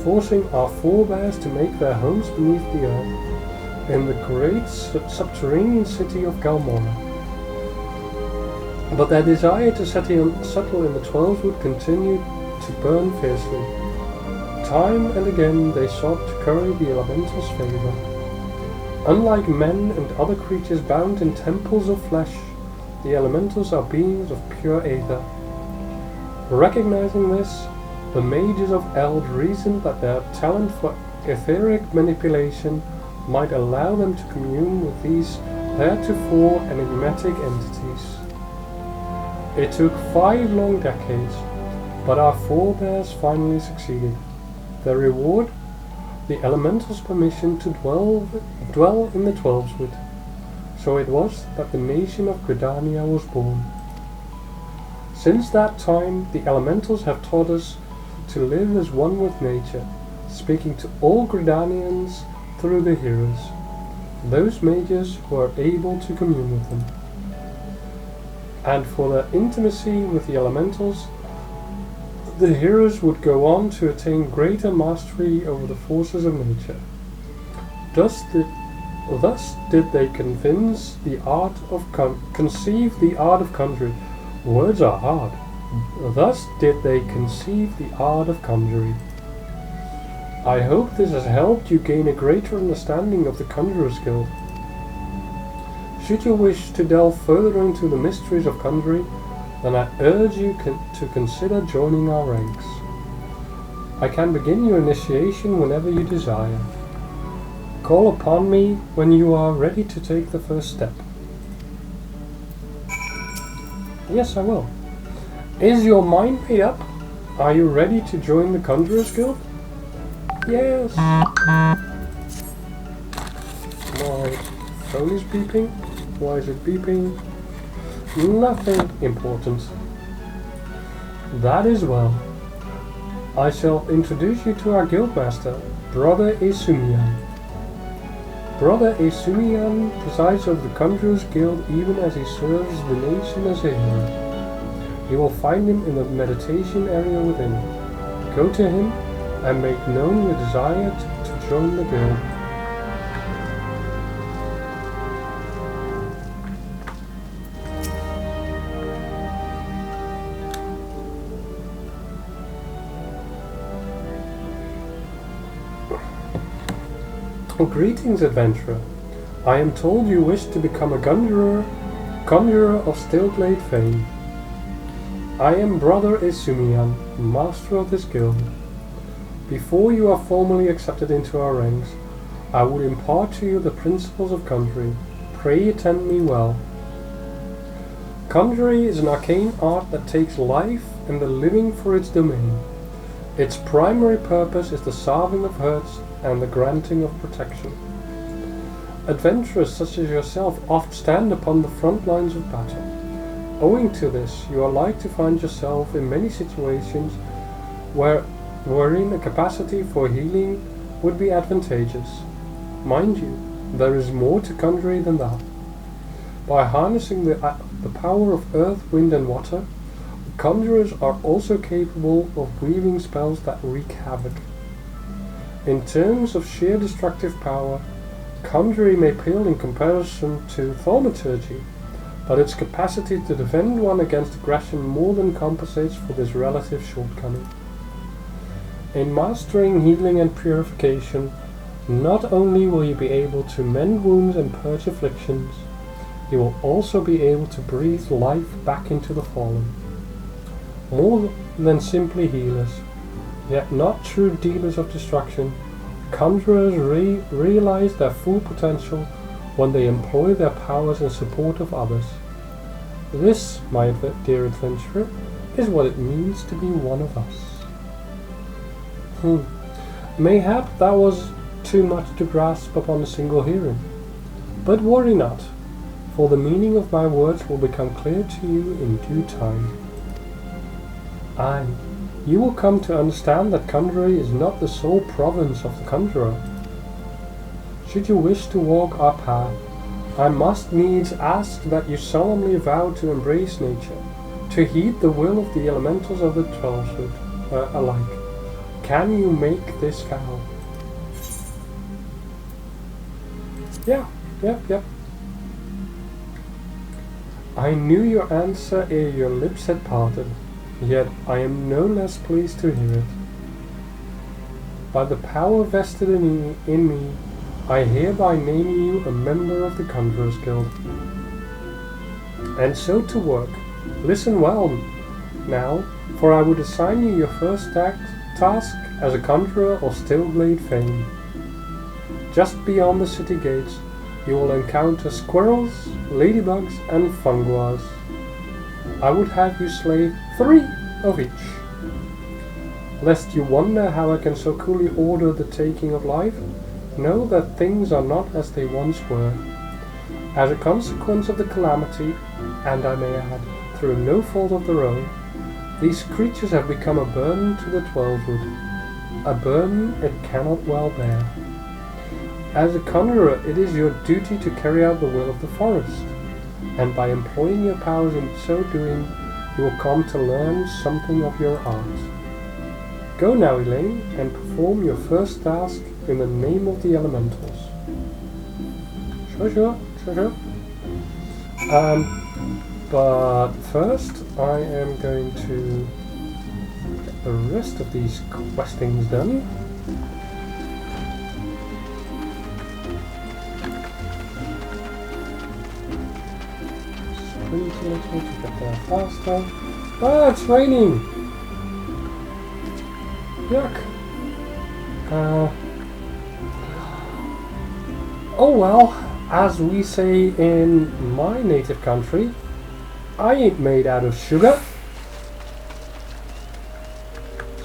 forcing our forebears to make their homes beneath the earth, in the great subterranean city of Galmora. But their desire to settle in the Twelveswood continued to burn fiercely. Time and again they sought to curry the elementals' favour. Unlike men and other creatures bound in temples of flesh, the elementals are beings of pure aether. Recognizing this, the mages of Eld reasoned that their talent for etheric manipulation might allow them to commune with these heretofore enigmatic entities. It took 5 long decades, but our forebears finally succeeded. Their reward? The elementals' permission to dwell in the Twelveswood. So it was that the nation of Gridania was born. Since that time, the elementals have taught us to live as one with nature, speaking to all Gridanians through the heroes, those mages who are able to commune with them. And for their intimacy with the elementals, the heroes would go on to attain greater mastery over the forces of nature. Thus did they conceive the art of conjuring. Words are hard. Thus did they conceive the art of conjuring. I hope this has helped you gain a greater understanding of the Conjurer's Guild. Should you wish to delve further into the mysteries of conjuring, then I urge you to consider joining our ranks. I can begin your initiation whenever you desire. Call upon me when you are ready to take the first step. Yes, I will. Is your mind made up? Are you ready to join the Conjurer's Guild? Yes. My phone is beeping. Why is it beeping? Nothing important. That is well. I shall introduce you to our guildmaster, Brother E01. Brother E01 presides over the Conjurer's Guild even as he serves the nation as a hero. You will find him in the meditation area within. Go to him and make known your desire to join the guild. Greetings, adventurer. I am told you wish to become a conjurer of Stillglade fame. I am Brother E01, master of this guild. Before you are formally accepted into our ranks, I would impart to you the principles of conjuring. Pray attend me well. Conjuring is an arcane art that takes life and the living for its domain. Its primary purpose is the salving of hurts and the granting of protection. Adventurers such as yourself oft stand upon the front lines of battle. Owing to this, you are like to find yourself in many situations wherein a capacity for healing would be advantageous. Mind you, there is more to conjuring than that. By harnessing the power of earth, wind and water, conjurers are also capable of weaving spells that wreak havoc. In terms of sheer destructive power, conjuring may pale in comparison to thaumaturgy, but its capacity to defend one against aggression more than compensates for this relative shortcoming. In mastering healing and purification, not only will you be able to mend wounds and purge afflictions, you will also be able to breathe life back into the fallen. More than simply healers, yet not true dealers of destruction, conjurers realize their full potential when they employ their powers in support of others. This, my dear adventurer, is what it means to be one of us. Mayhap that was too much to grasp upon a single hearing. But worry not, for the meaning of my words will become clear to you in due time. Aye, you will come to understand that conjuring is not the sole province of the conjurer. Should you wish to walk our path, I must needs ask that you solemnly vow to embrace nature, to heed the will of the elementals of the Twelveswood alike. Can you make this vow? Yep. I knew your answer ere your lips had parted, yet I am no less pleased to hear it. By the power vested in me, I hereby name you a member of the Conjurers Guild. And so to work. Listen well now, for I would assign you your first task as a conjurer of Stillblade fame. Just beyond the city gates, you will encounter squirrels, ladybugs, and funguas. I would have you slay 3 of each. Lest you wonder how I can so coolly order the taking of life, know that things are not as they once were. As a consequence of the calamity, and I may add, through no fault of their own, these creatures have become a burden to the Twelvewood, a burden it cannot well bear. As a conjurer, it is your duty to carry out the will of the forest, and by employing your powers in so doing, you will come to learn something of your art. Go now, Elaine, and perform your first task in the name of the elementals. Sure. But first, I am going to get the rest of these questings done. Sprint a little to get there faster. Ah, it's raining! Yuck! Oh well, as we say in my native country, I ain't made out of sugar.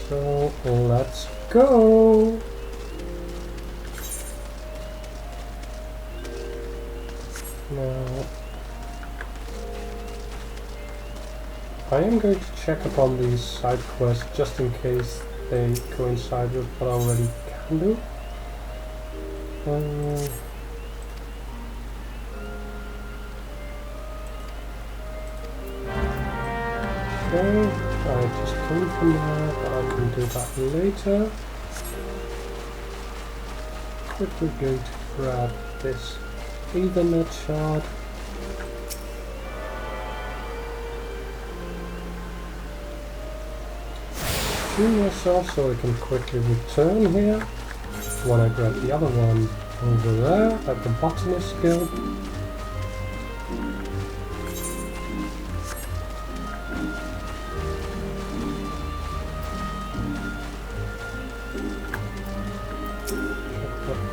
So let's go. Now, I am going to check upon these side quests just in case they coincide with what I already can do. Okay, I just came from there, but I can do that later. Quickly going to grab this Ethernet shard. Tune myself so I can quickly return here when I grab the other one over there at the Botanist Guild.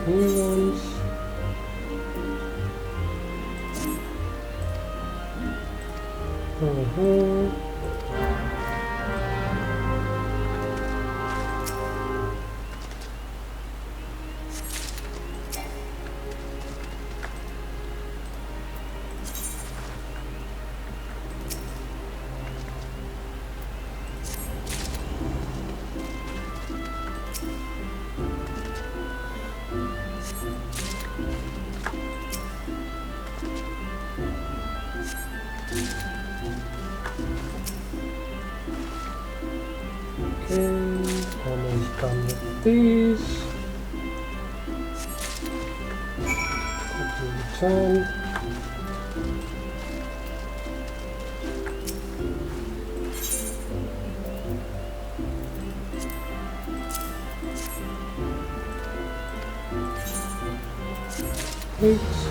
New ones. Almost done with these. Quickly return. Oops.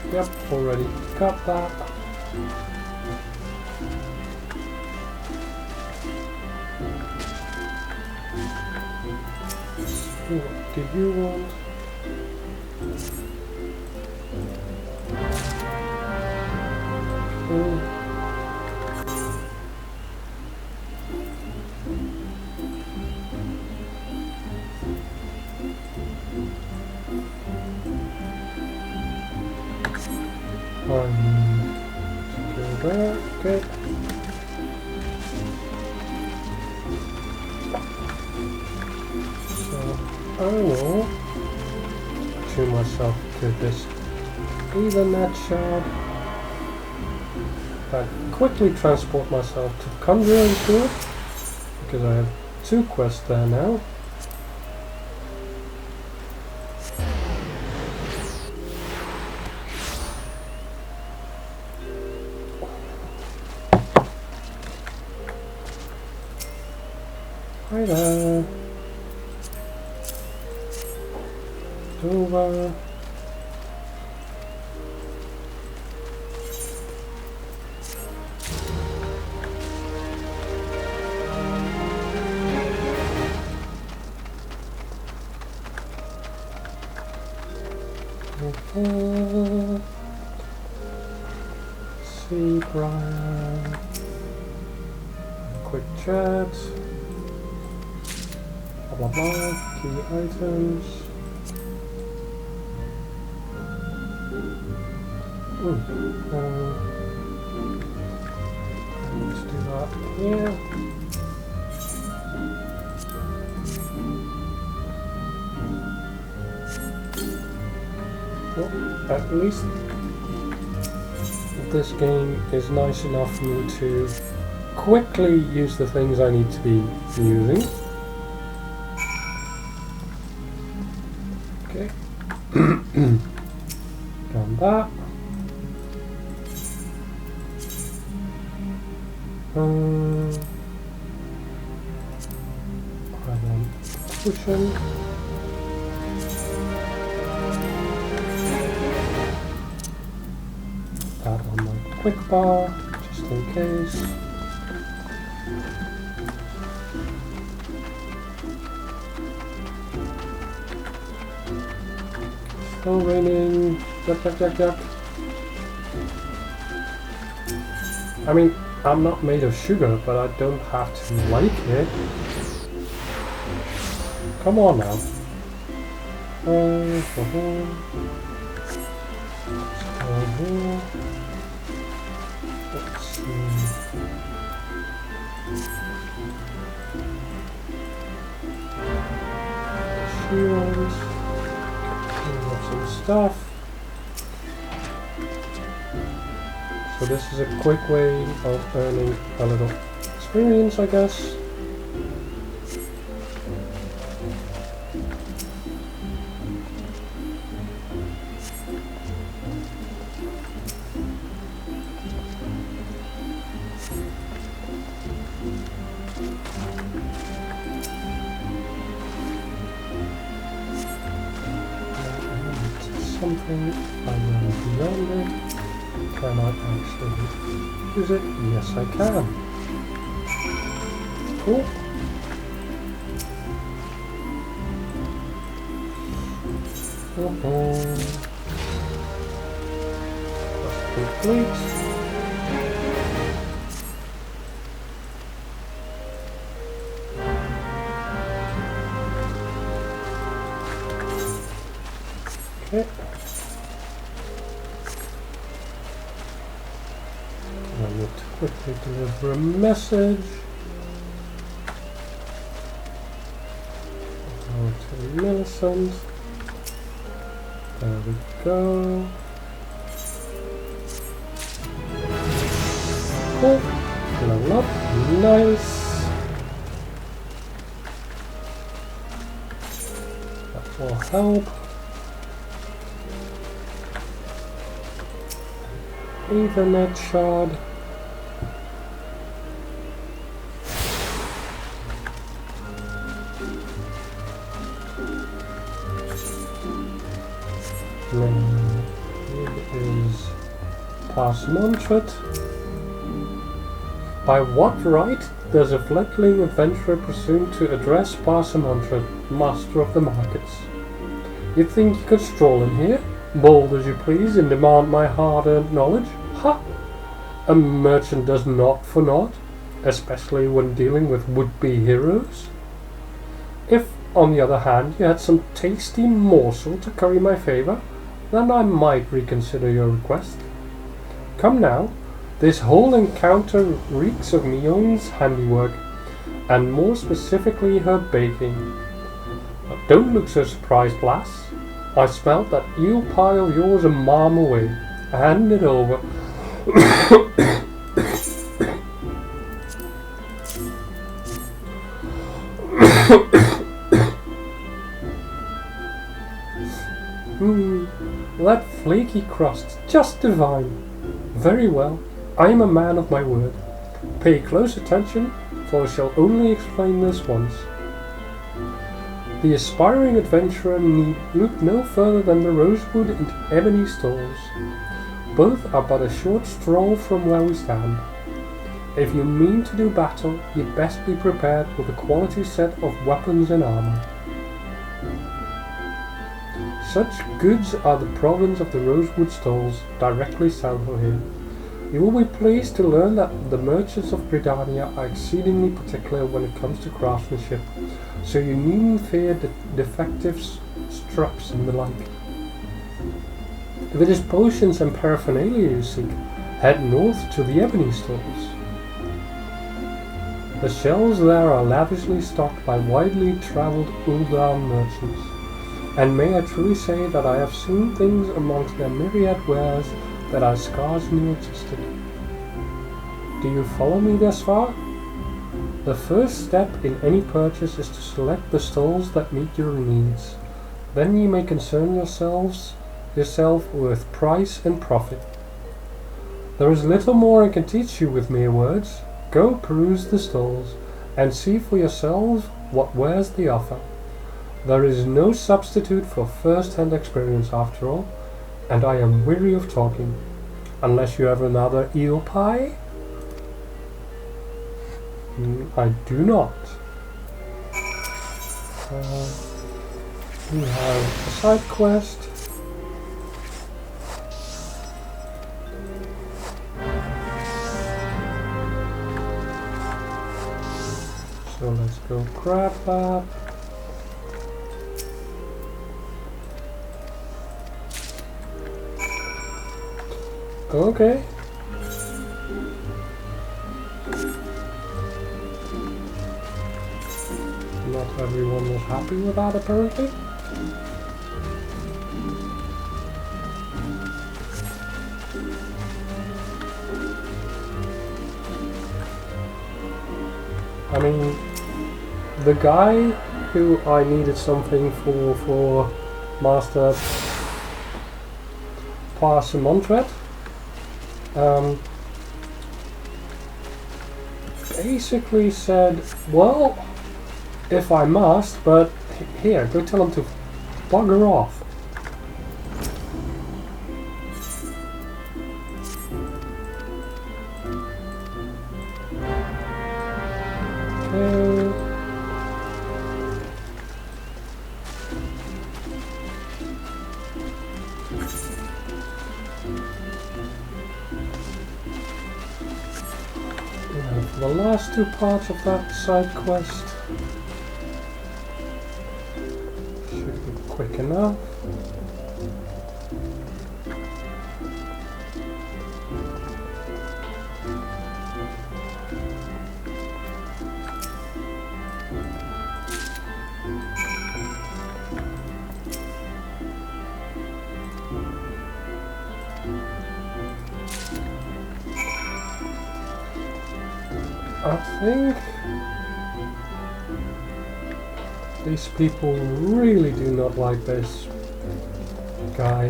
Yep, already got that. What do you want? Okay. Okay. So I will tune myself to this Ethernet shard. I quickly transport myself to the Conjuring Guild because I have 2 quests there now. Hi there. Over. See Brian. Quick chat. Blah blah blah. Key items. Let's do that here. Well, at least this game is nice enough for me to quickly use the things I need to be using. Okay. Done that. I want cushion. That on my quick bar, just in case. Still raining. Yuck, yuck, yuck, yuck. I mean, I'm not made of sugar, but I don't have to like it. Come on now. Let's go here. Let's see. Shield. Clean up some stuff. So this is a quick way of earning a little experience, I guess. Something I will beyond it. Can I actually use it? Yes, I can. Cool. That's complete. Okay. I need to quickly deliver a message. Go to Millicent. There we go. Cool. Level up. Nice. That will help. Ethernet shard. Then here is Parsimantret. By what right does a fledgling adventurer presume to address Parsimantret, master of the markets? You think you could stroll in here, bold as you please, and demand my hard-earned knowledge? Ha! A merchant does not for naught, especially when dealing with would-be heroes. If, on the other hand, you had some tasty morsel to curry my favour, then I might reconsider your request. Come now, this whole encounter reeks of Mion's handiwork, and more specifically her baking. Don't look so surprised, lass. I smelt that eel pie of yours a mile away. Hand it over. That flaky crust, just divine. Very well, I am a man of my word. Pay close attention, for I shall only explain this once. The aspiring adventurer need look no further than the rosewood and ebony stalls. Both are but a short stroll from where we stand. If you mean to do battle, you'd best be prepared with a quality set of weapons and armor. Such goods are the province of the rosewood stalls, directly south of here. You will be pleased to learn that the merchants of Gridania are exceedingly particular when it comes to craftsmanship, so you needn't fear defective straps and the like. If it is potions and paraphernalia you seek, head north to the ebony stalls. The shelves there are lavishly stocked by widely travelled Ul'dan merchants, and may I truly say that I have seen things amongst their myriad wares that I scarce knew existed. Do you follow me thus far? The first step in any purchase is to select the stalls that meet your needs. Then you may concern yourself with price and profit. There is little more I can teach you with mere words. Go peruse the stalls, and see for yourselves what wares they offer. There is no substitute for first-hand experience after all, and I am weary of talking. Unless you have another eel pie? I do not. We have a side quest. So let's go grab that. Okay. Not everyone was happy with that, apparently. I mean, the guy who I needed something for Master Parsimantret, basically said, well, if I must, but here, go tell him to bugger off. Okay. For the last two parts of that side quest, should be quick enough. I think these people really do not like this guy.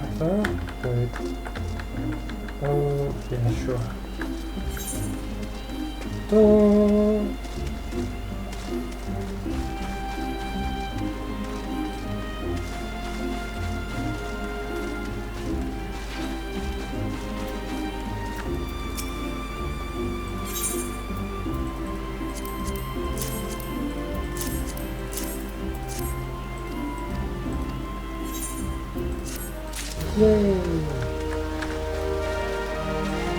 Like that? Wait. Oh, yeah, sure. Duh. Yay!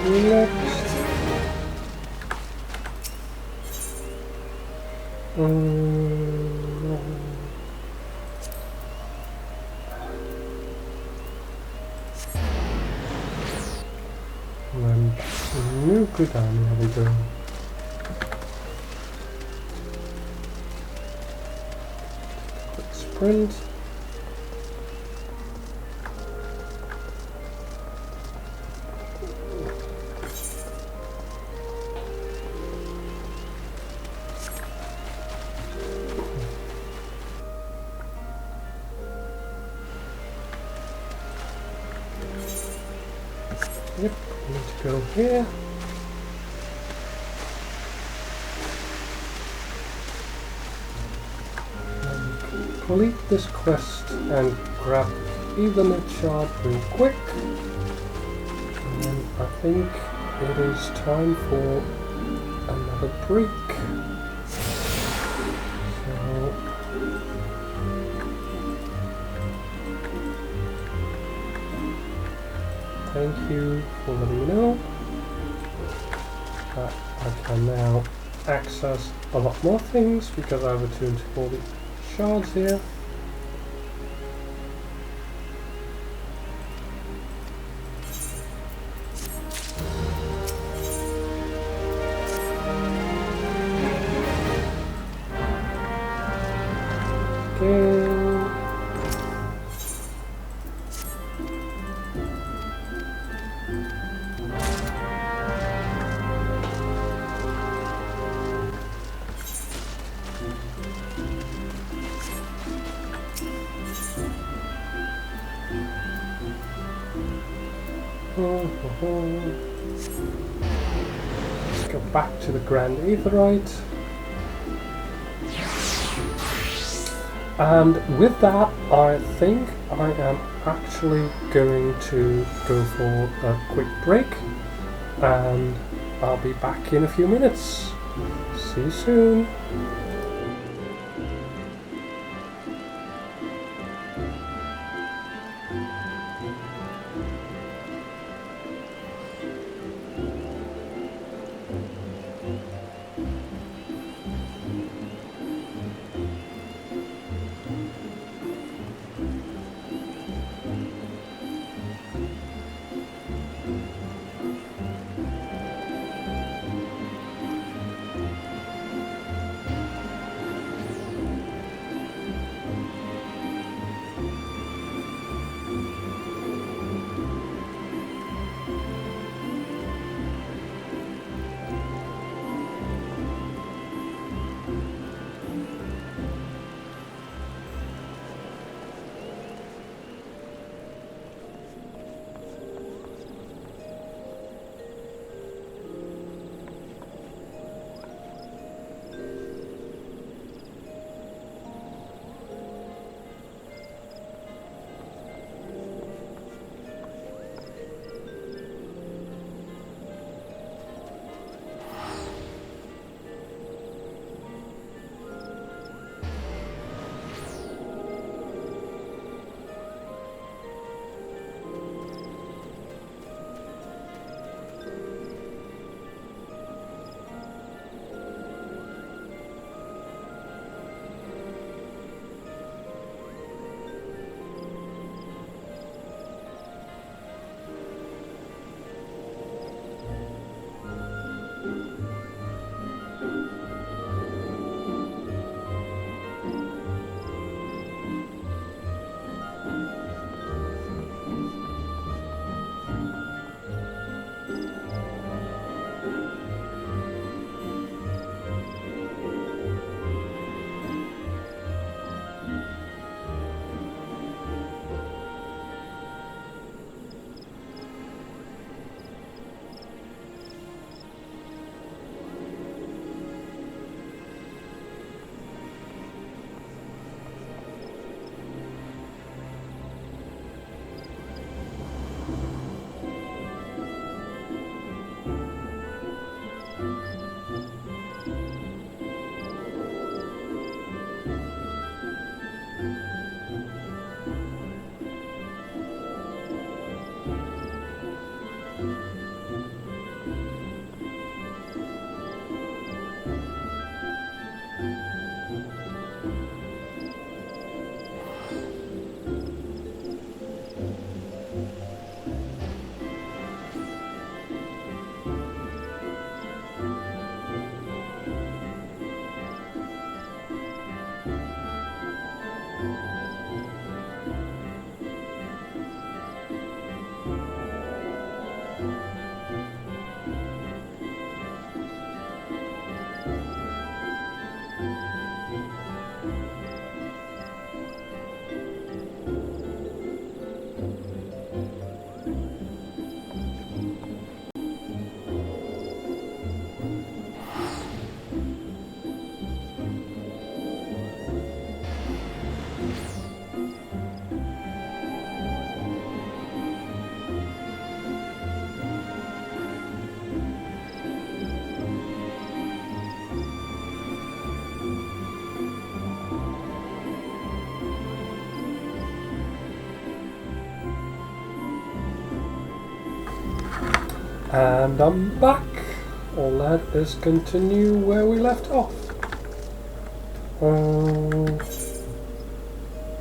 Next. Then New Gridania we go. Quick sprint. Yep, need to go here. complete this quest and grab Ethernet shard real quick. And then I think it is time for another break. So thank you for letting me know that I can now access a lot more things because I've attuned to all the shards here. Okay. Let's go back to the Grand Aetherite. And with that, I think I am actually going to go for a quick break, and I'll be back in a few minutes. See you soon. And I'm back. Let us continue where we left off.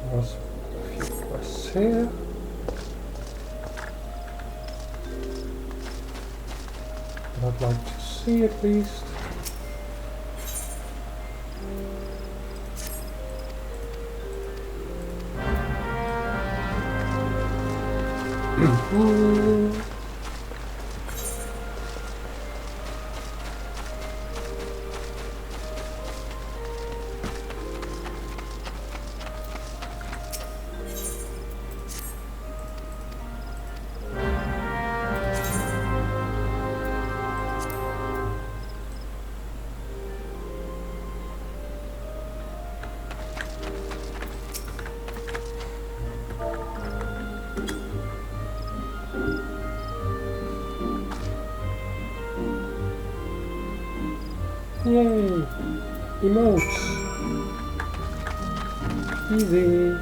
There's a few quests here. I'd like to see at least. Yay! Emotes! Easy!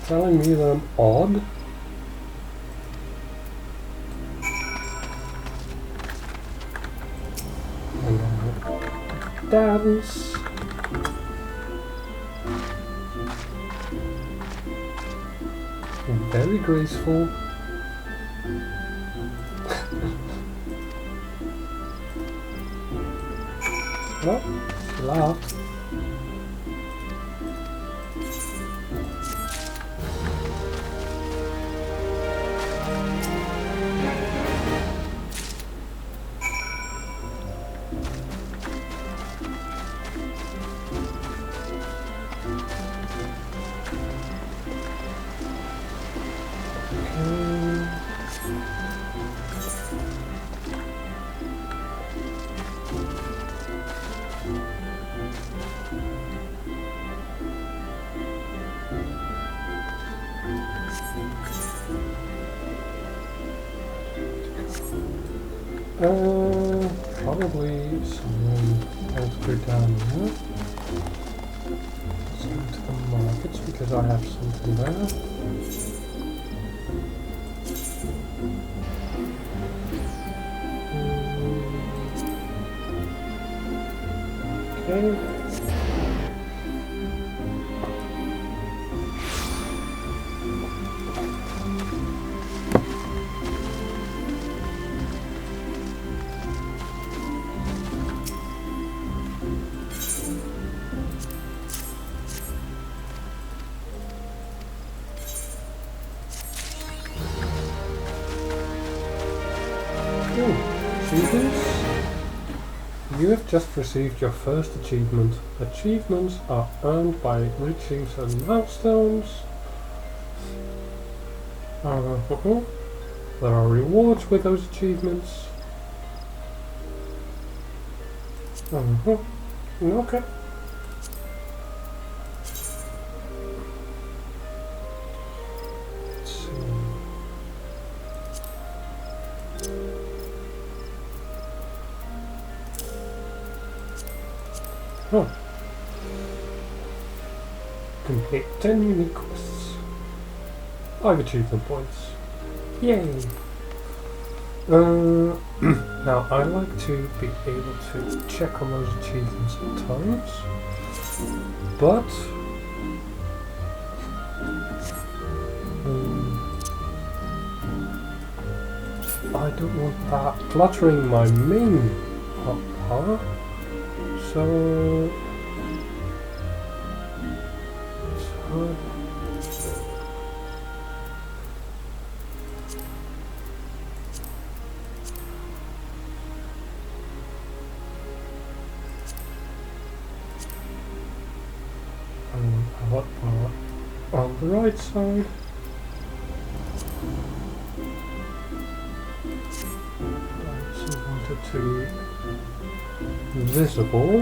Telling me that I'm odd? Dance. Very graceful. Oh, she laughed. Probably someone else go down here. Let's go to the markets because I have something there. Okay. Achievements? You have just received your first achievement. Achievements are earned by reaching certain milestones. There are rewards with those achievements. Okay. Let's see. Oh. Complete 10 unique quests. 5 achievement points. Yay! Now I like to be able to check on those achievements at times, but I don't want that cluttering my main power. So what power on the right side. I also wanted to visible.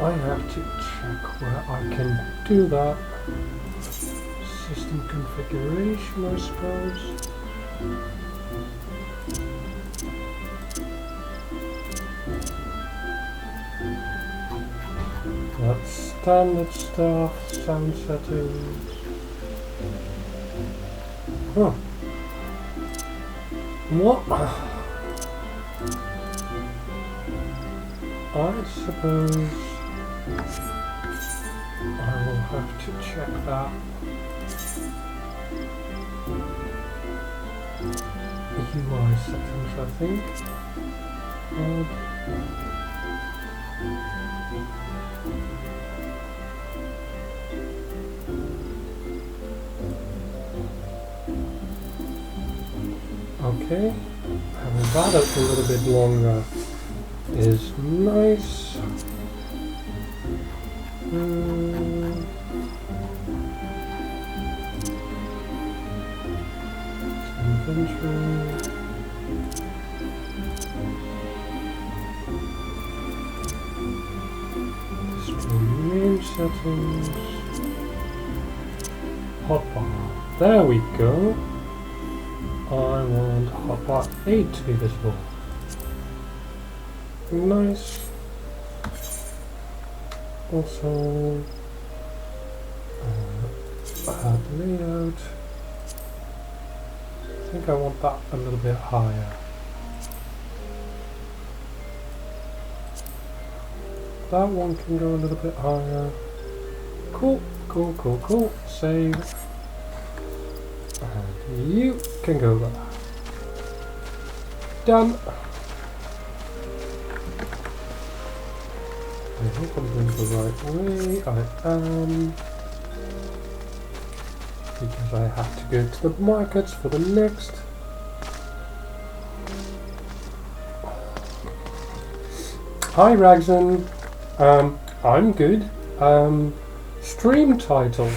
I have to check where I can do that. So System configuration, I suppose. That's standard stuff, sound settings. Huh. What? I suppose I will have to check that. UI settings, I think. Okay, having that up a little bit longer is nice. Inventory. Display name settings. Hotbar. There we go. I want hotbar 8 to be visible. Nice. Also, add layout. I think I want that a little bit higher. That one can go a little bit higher. Cool, cool, cool, cool. Save. And you can go there. Done. I hope I'm going the right way. I am. Because I have to go to the markets for the next. Hi Ragzan. I'm good. Stream title.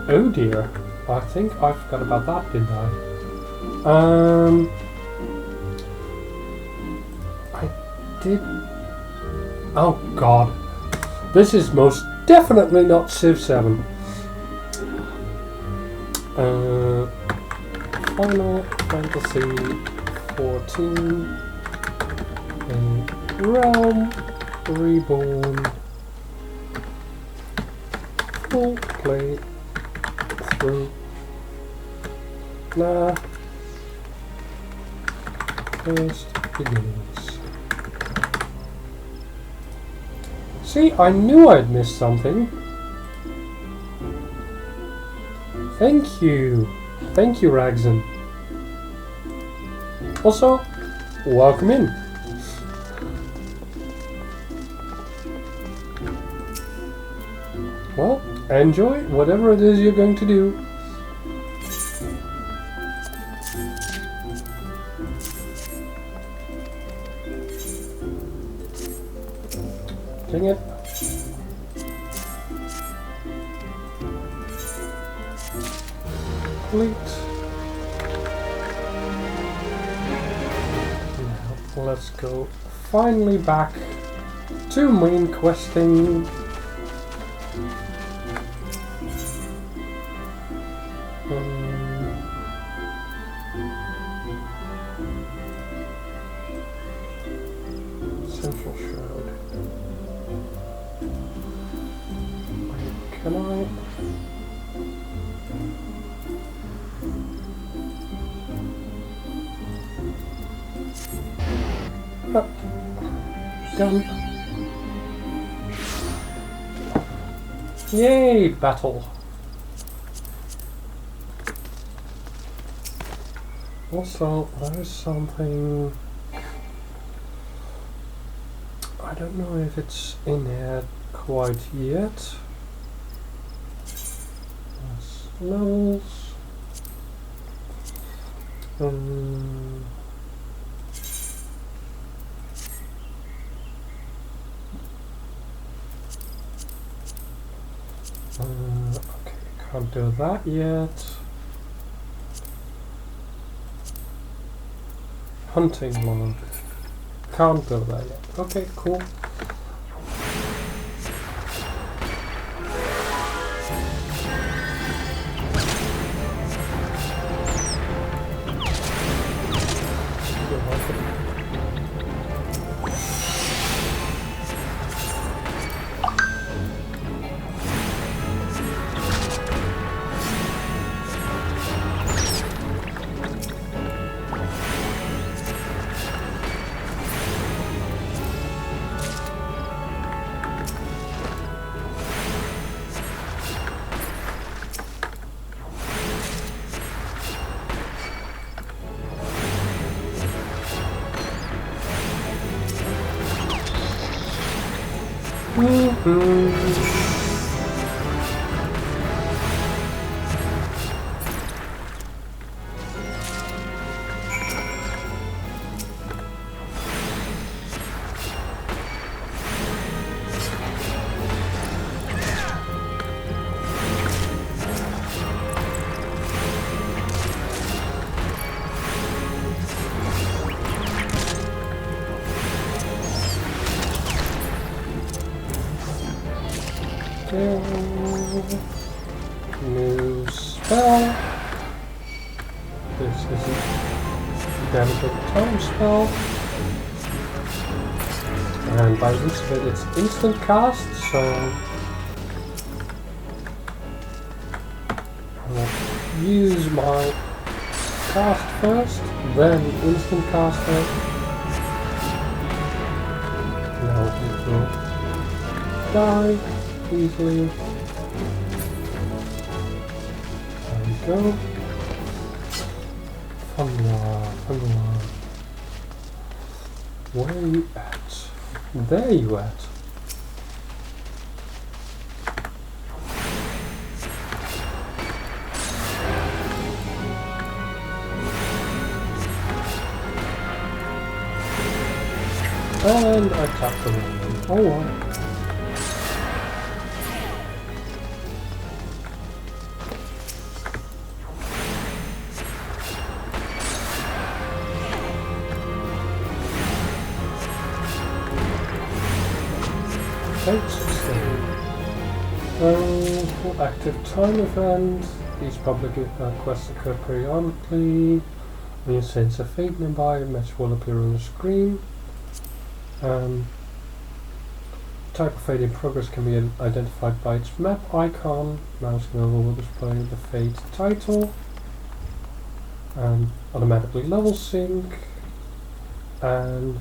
Oh dear. I think I forgot about that, didn't I? I did. Oh god. This is most definitely not Civ 7. Final Fantasy XIV. Realm Reborn. Full play through. Nah. First begins. See, I knew I'd missed something. Thank you. Thank you, Ragzan. Also, welcome in. Well, enjoy whatever it is you're going to do. Dang it. Complete. Now, let's go finally back to main questing. Central Shroud. Can I? Oh. Done. Yay, battle. Also, there's something. I don't know if it's in here quite yet. That's levels. Okay, can't do that yet. Hunting log. Can't do that yet. Okay, cool. feel like it. New spell. This isn't damage over time spell. And by the looks of it, it's instant cast, so I'll use my cast first, then instant cast it. Now it will die easily. There we go. Funwa. Where are you at? There you at. And I tapped the wrong one. Oh well. For active time event, these public quests occur periodically. When you sense a fate nearby, a match will appear on the screen. Type of fate in progress can be identified by its map icon. Mousing over will display the fate title. Automatically level sync. And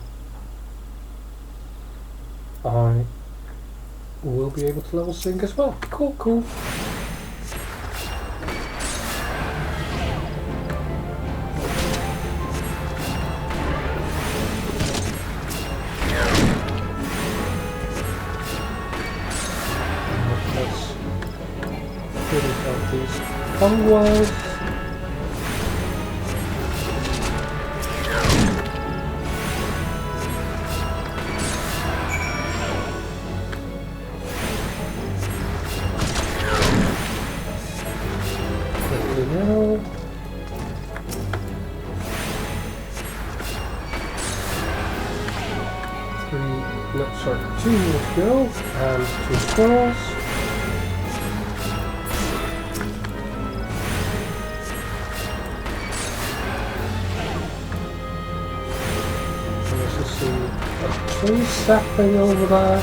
I will be able to level sync as well. Cool. Let's finish out these fun worlds. Two more to go, and 2 squirrels. There's a tree sapling over there,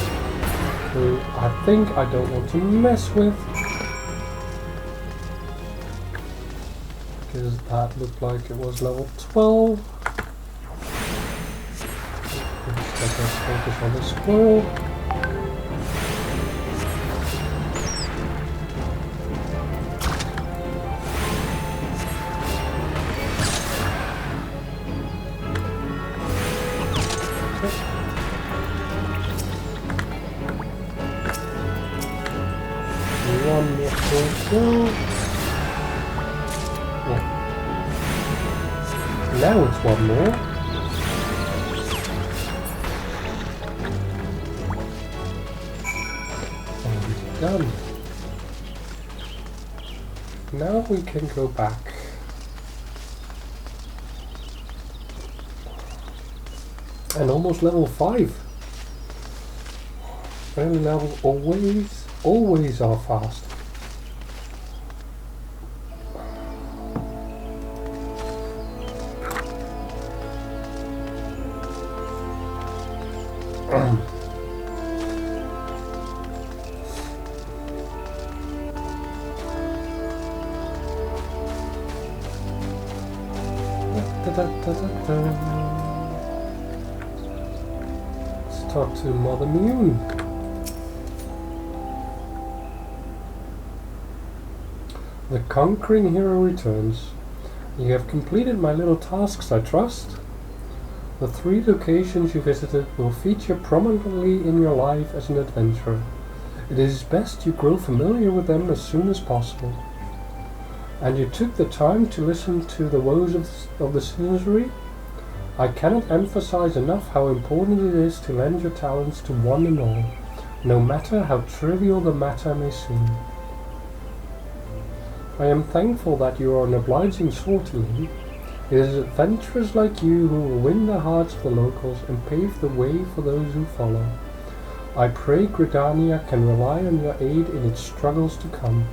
who I think I don't want to mess with, because that looked like it was level 12. Let's focus on the squirrel. One more to go. Yeah. Now it's one more. Done. Now we can go back. And almost level 5. Early levels always are fast. Let's talk to Mother Mune. The conquering hero returns. You have completed my little tasks, I trust. The 3 locations you visited will feature prominently in your life as an adventurer. It is best you grow familiar with them as soon as possible. And you took the time to listen to the woes of the citizenry? I cannot emphasize enough how important it is to lend your talents to one and all, no matter how trivial the matter may seem. I am thankful that you are an obliging sort to me. It is adventurers like you who will win the hearts of the locals and pave the way for those who follow. I pray Gridania can rely on your aid in its struggles to come.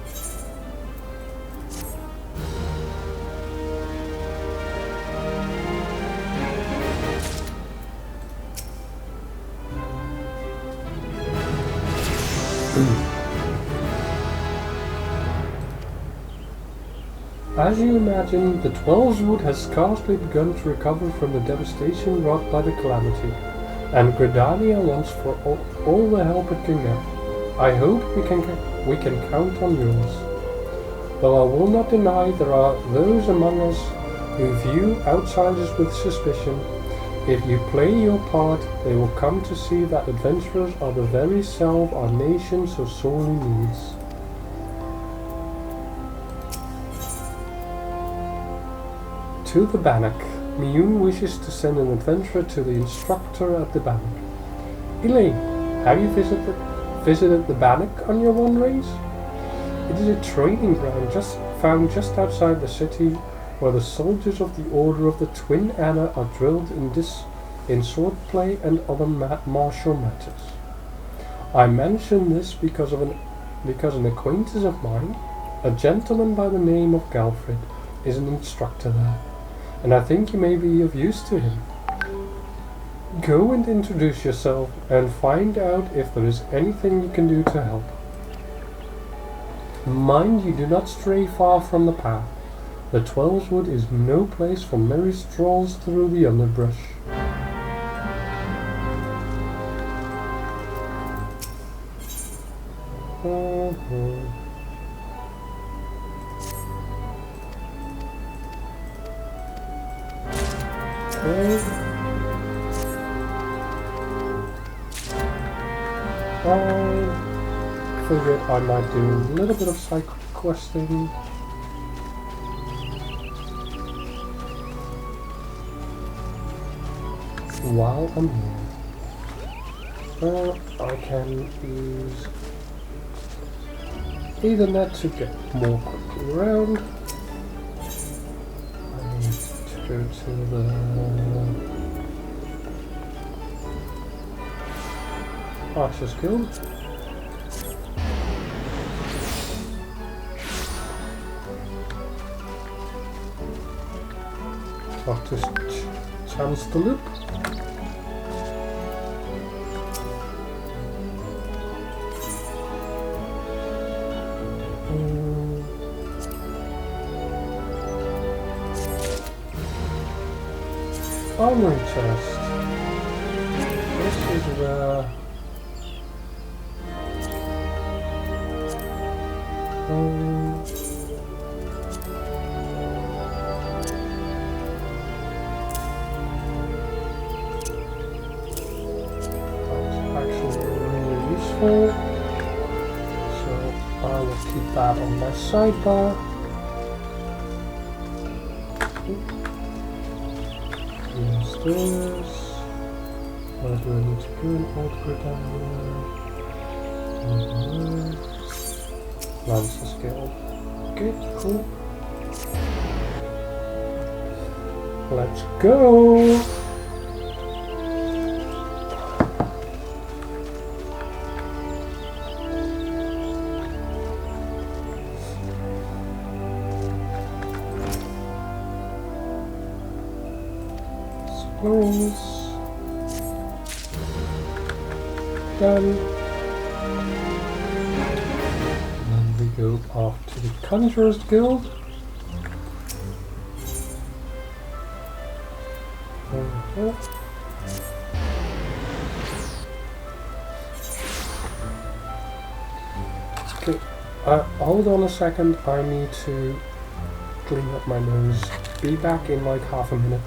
As you imagine, the Twelveswood has scarcely begun to recover from the devastation wrought by the calamity, and Gridania wants for all the help it can get. I hope we can count on yours. Though I will not deny there are those among us who view outsiders with suspicion, if you play your part, they will come to see that adventurers are the very self our nation so sorely needs. To the Bannock. Miyun wishes to send an adventurer to the instructor at the Bannock. Elaine, have you visited the Bannock on your wanderings? It is a training ground found just outside the city, where the soldiers of the Order of the Twin Anna are drilled in swordplay and other martial matters. I mention this because an acquaintance of mine, a gentleman by the name of Galfred, is an instructor there, and I think you may be of use to him. Go and introduce yourself and find out if there is anything you can do to help. Mind you do not stray far from the path. The Twelveswood is no place for merry strolls through the underbrush. I figured I might do a little bit of side questing. While I'm here. I can use Ethernet to get more quickly around. I need to go to the Archer's Guild. Talk to Chance the Loop. Armory chest. This is where that's actually really useful. So I will keep that on my sidebar. Use this. Where do I need to go in order down here? Lancer's Guild. Okay, cool. Let's go! Scrolls. Done. Go off to the Conjurer's Guild. Okay, hold on a second, I need to clean up my nose. Be back in like half a minute.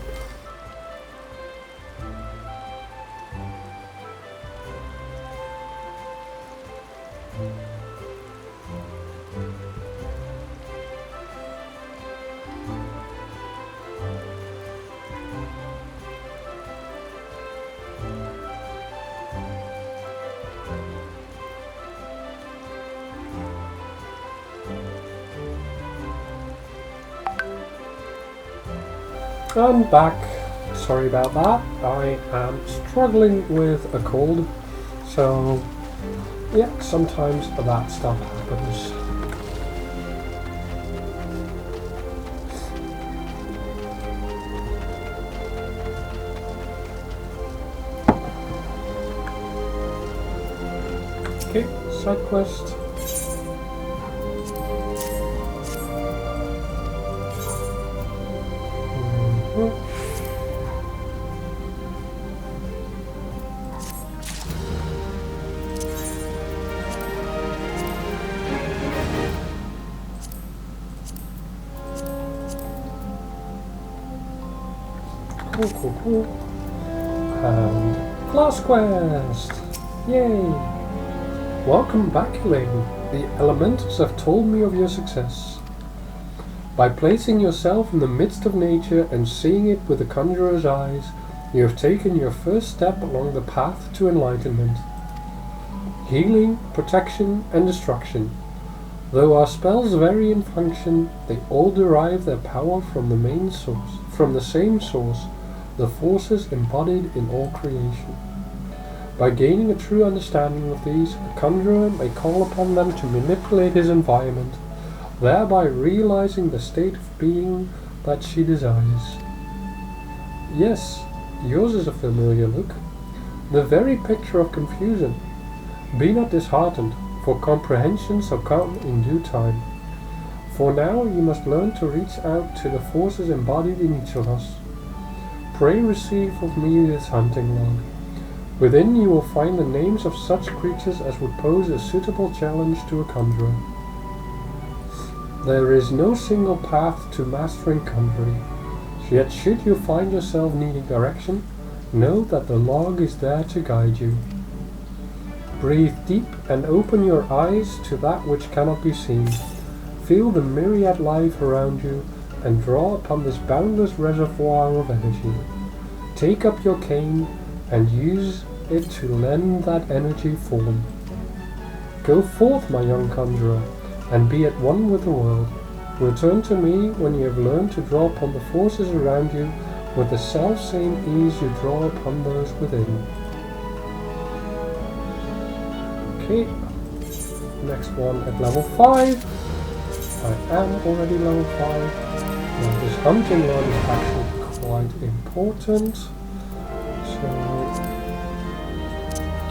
I'm back. Sorry about that. I am struggling with a cold, so yeah, sometimes that stuff happens. Okay, side quest. Cool. And last quest! Yay! Welcome back, Elaine. The elementals have told me of your success. By placing yourself in the midst of nature and seeing it with the conjurer's eyes, you have taken your first step along the path to enlightenment. Healing, protection, and destruction. Though our spells vary in function, they all derive their power from the same source, the forces embodied in all creation. By gaining a true understanding of these, a conjurer may call upon them to manipulate his environment, thereby realizing the state of being that she desires. Yes, yours is a familiar look. The very picture of confusion. Be not disheartened, for comprehension shall come in due time. For now you must learn to reach out to the forces embodied in each of us. Pray receive of me this hunting log. Within you will find the names of such creatures as would pose a suitable challenge to a conjurer. There is no single path to mastering conjuring, yet should you find yourself needing direction, know that the log is there to guide you. Breathe deep and open your eyes to that which cannot be seen. Feel the myriad life around you and draw upon this boundless reservoir of energy. Take up your cane and use it to lend that energy form. Go forth, my young conjurer, and be at one with the world. Return to me when you have learned to draw upon the forces around you with the self-same ease you draw upon those within. Okay, next one at level 5. I am already level 5. Now this hunting log is actually quite important, so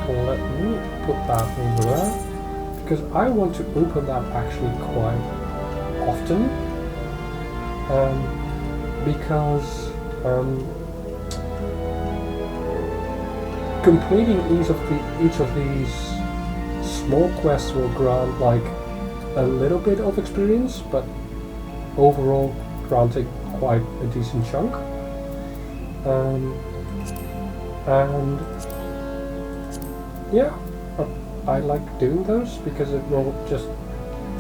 let me put that over there, because I want to open that actually quite often, because completing each of these small quests will grant like a little bit of experience, but overall granting quite a decent chunk. And yeah, I like doing those because it will just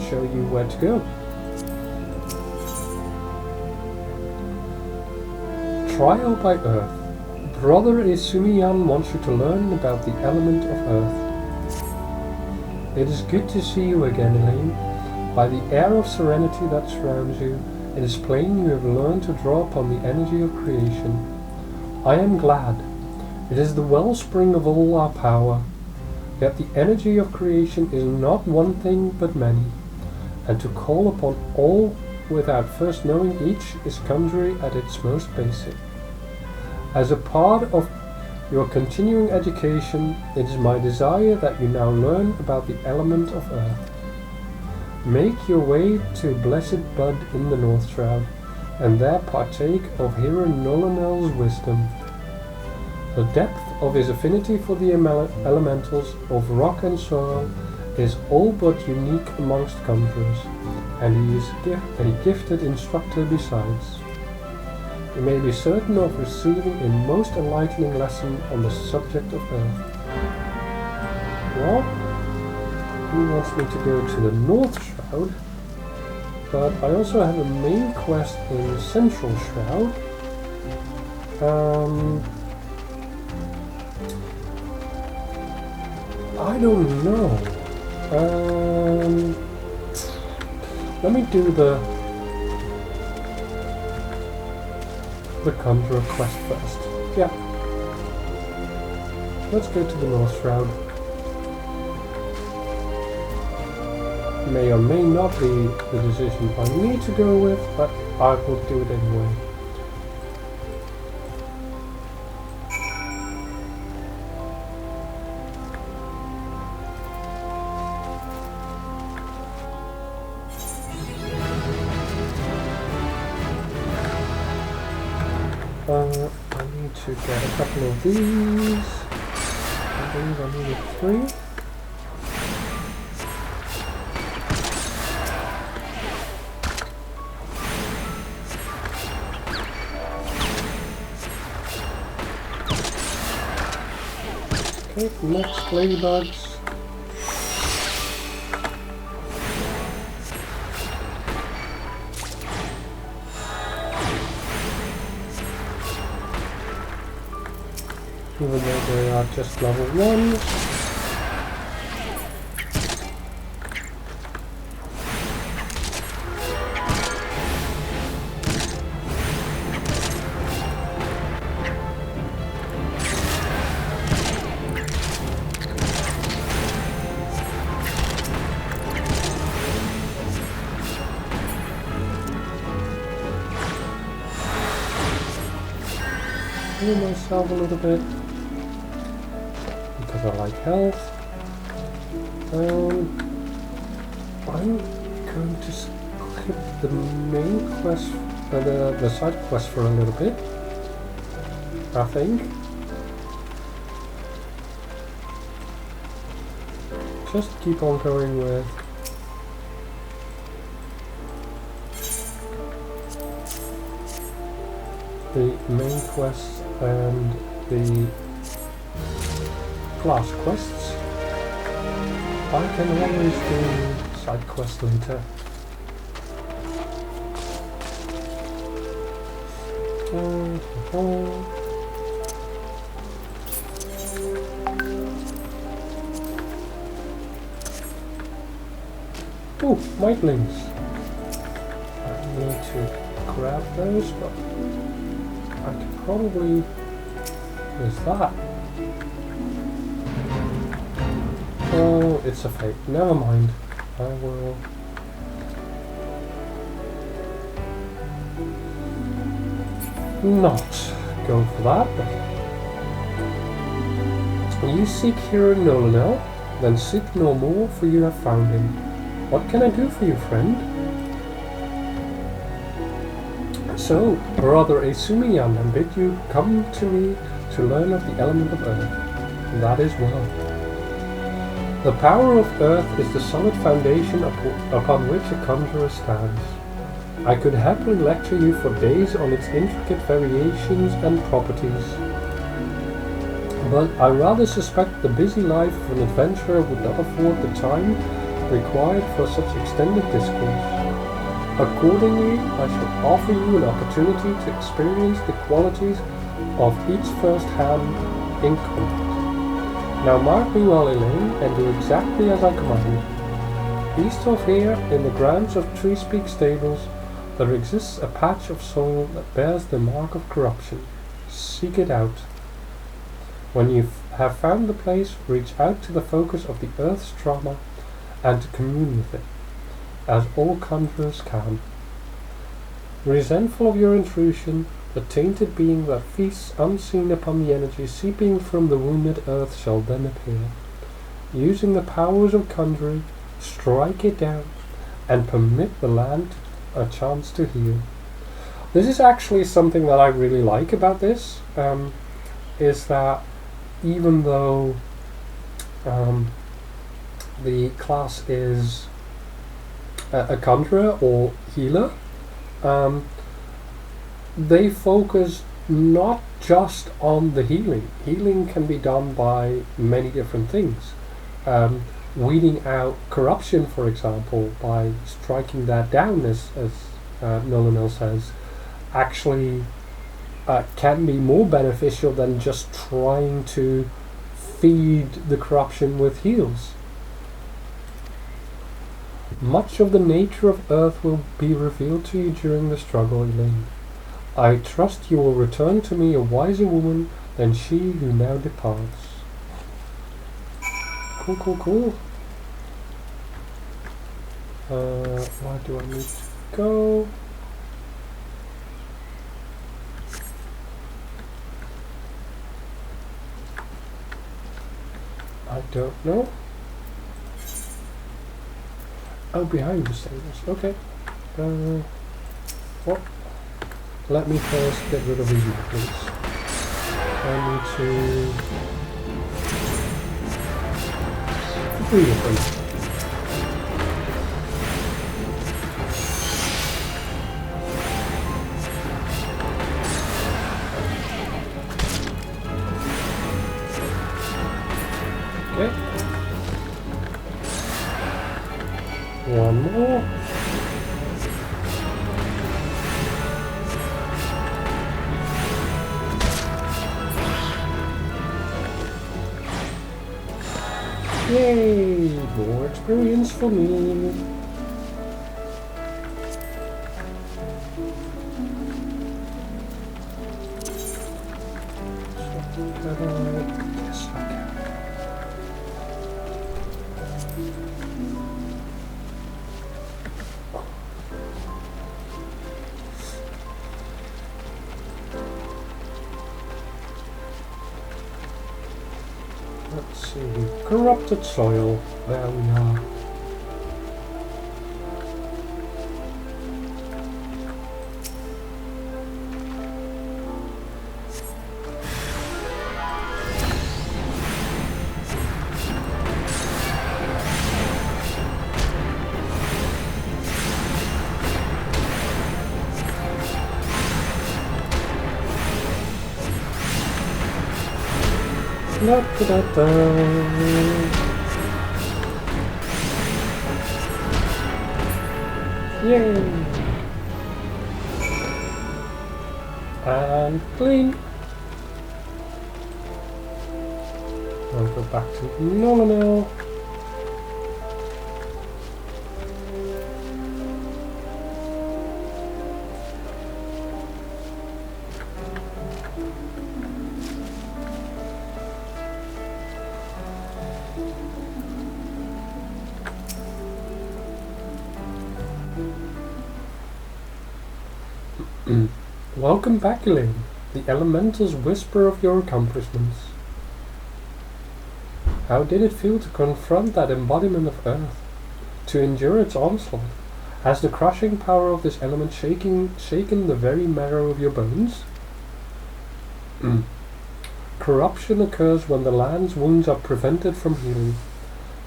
show you where to go. Trial by Earth. Brother Isumiyan wants you to learn about the element of Earth. It is good to see you again, Elaine. By the air of serenity that surrounds you, it is plain you have learned to draw upon the energy of creation. I am glad. It is the wellspring of all our power. Yet the energy of creation is not one thing but many, and to call upon all without first knowing each is conjuring at its most basic. As a part of your continuing education, it is my desire that you now learn about the element of Earth. Make your way to Blessed Bud in the North Shroud, and there partake of Hero Nolanel's wisdom. The depth of his affinity for the elementals of rock and soil is all but unique amongst conjurers, and he is a gifted instructor besides. You may be certain of receiving a most enlightening lesson on the subject of Earth. Well, he wants me to go to the North Shroud, but I also have a main quest in Central Shroud. I don't know. Let me do the Conjurer quest first. Yeah. Let's go to the North Shroud. May or may not be the decision I need to go with, but I will do it anyway. I need to get a couple of these. I believe I needed 3. Okay, next ladybugs. Even though they are just level 1. Heal myself a little bit. Because I like health. I'm going to skip the main quest, the side quest for a little bit, I think. Just keep on going with the main quest and the class quests. I can always do side quests later. Oh, mightlings. I need to grab those, but I can probably... Where's that? Oh, it's a fake. Never mind. I will... not go for that. You seek Hero Nolanel, then seek no more, for you have found him. What can I do for you, friend? So, Brother Esumiyan bid you come to me to learn of the element of Earth. That is well. The power of Earth is the solid foundation upon which a conjurer stands. I could happily lecture you for days on its intricate variations and properties, but I rather suspect the busy life of an adventurer would not afford the time required for such extended discourse. Accordingly, I shall offer you an opportunity to experience the qualities of each first-hand in combat. Now mark me well, Elaine, and do exactly as I command. East of here, in the grounds of Treespeak Stables, there exists a patch of soil that bears the mark of corruption. Seek it out. When you have found the place, reach out to the focus of the Earth's trauma and to commune with it, as all conjurers can. Resentful of your intrusion, the tainted being that feasts unseen upon the energy seeping from the wounded Earth shall then appear. Using the powers of conjuring, strike it down and permit the land a chance to heal. This is actually something that I really like about this. is that even though the class is a conjurer or healer, they focus not just on the healing. Healing can be done by many different things. Weeding out corruption, for example, by striking that down, as Nolanel says, actually can be more beneficial than just trying to feed the corruption with heals. Much of the nature of Earth will be revealed to you during the struggle, Elaine. I trust you will return to me a wiser woman than she who now departs. Cool, cool, cool. Where do I need to go? I don't know. Oh, behind the stables. Okay. What? Let me first get rid of these please. I need to... 3 of them. Okay. One more. Yay! More experience for me. Yes, I can. Let's see, corrupted soil. There we are. Da, da, da, da. Yay! And clean. I'll go back to normal. Welcome back, Elaine. The elementals whisper of your accomplishments. How did it feel to confront that embodiment of Earth? To endure its onslaught? Has the crushing power of this element shaken the very marrow of your bones? Corruption occurs when the land's wounds are prevented from healing.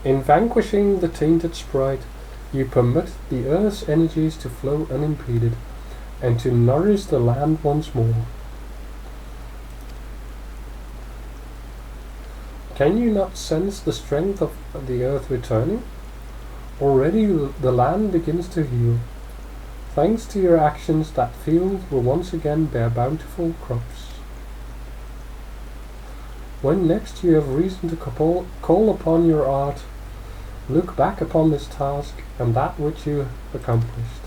In vanquishing the tainted sprite, you permit the Earth's energies to flow unimpeded, and to nourish the land once more. Can you not sense the strength of the earth returning? Already the land begins to heal. Thanks to your actions, that field will once again bear bountiful crops. When next you have reason to call upon your art, look back upon this task and that which you accomplished.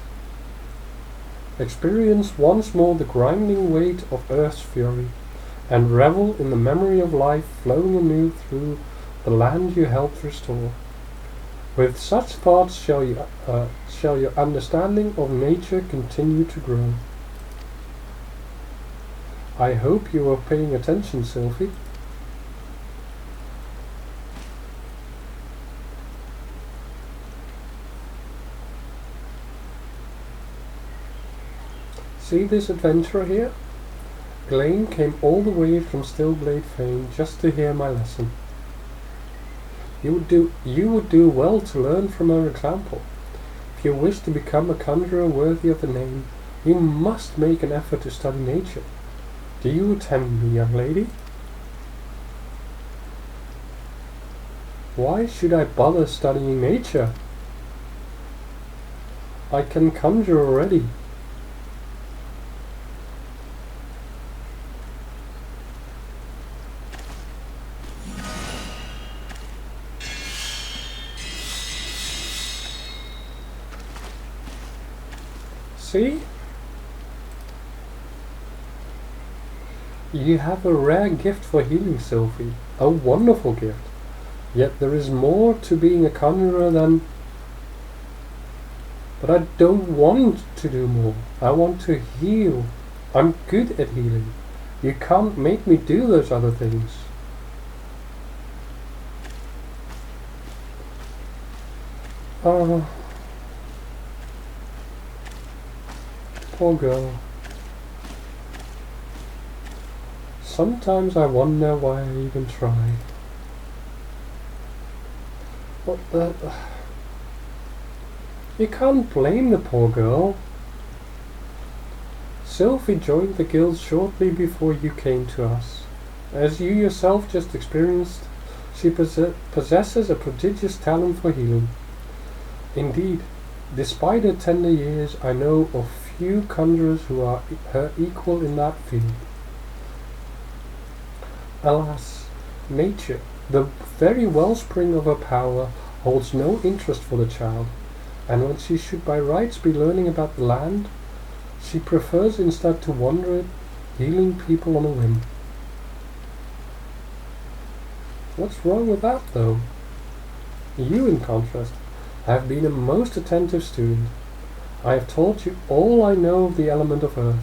Experience once more the grinding weight of Earth's fury, and revel in the memory of life flowing anew through the land you helped restore. With such thoughts shall your understanding of nature continue to grow. I hope you are paying attention, Sylphie. See this adventurer here? Elaine came all the way from Stillblade Fane just to hear my lesson. You would do well to learn from her example. If you wish to become a conjurer worthy of the name, you must make an effort to study nature. Do you attend me, young lady? Why should I bother studying nature? I can conjure already. See? You have a rare gift for healing, Sylphie. A wonderful gift. Yet there is more to being a conjurer than... But I don't want to do more. I want to heal. I'm good at healing. You can't make me do those other things. Poor girl. Sometimes I wonder why I even try. What the... You can't blame the poor girl. Sylphie joined the guild shortly before you came to us. As you yourself just experienced, she possesses a prodigious talent for healing. Indeed, despite her tender years, I know of few conjurers who are her equal in that field. Alas, nature, the very wellspring of her power, holds no interest for the child, and when she should by rights be learning about the land, she prefers instead to wander it, healing people on a whim. What's wrong with that, though? You, in contrast, have been a most attentive student. I have taught you all I know of the element of earth.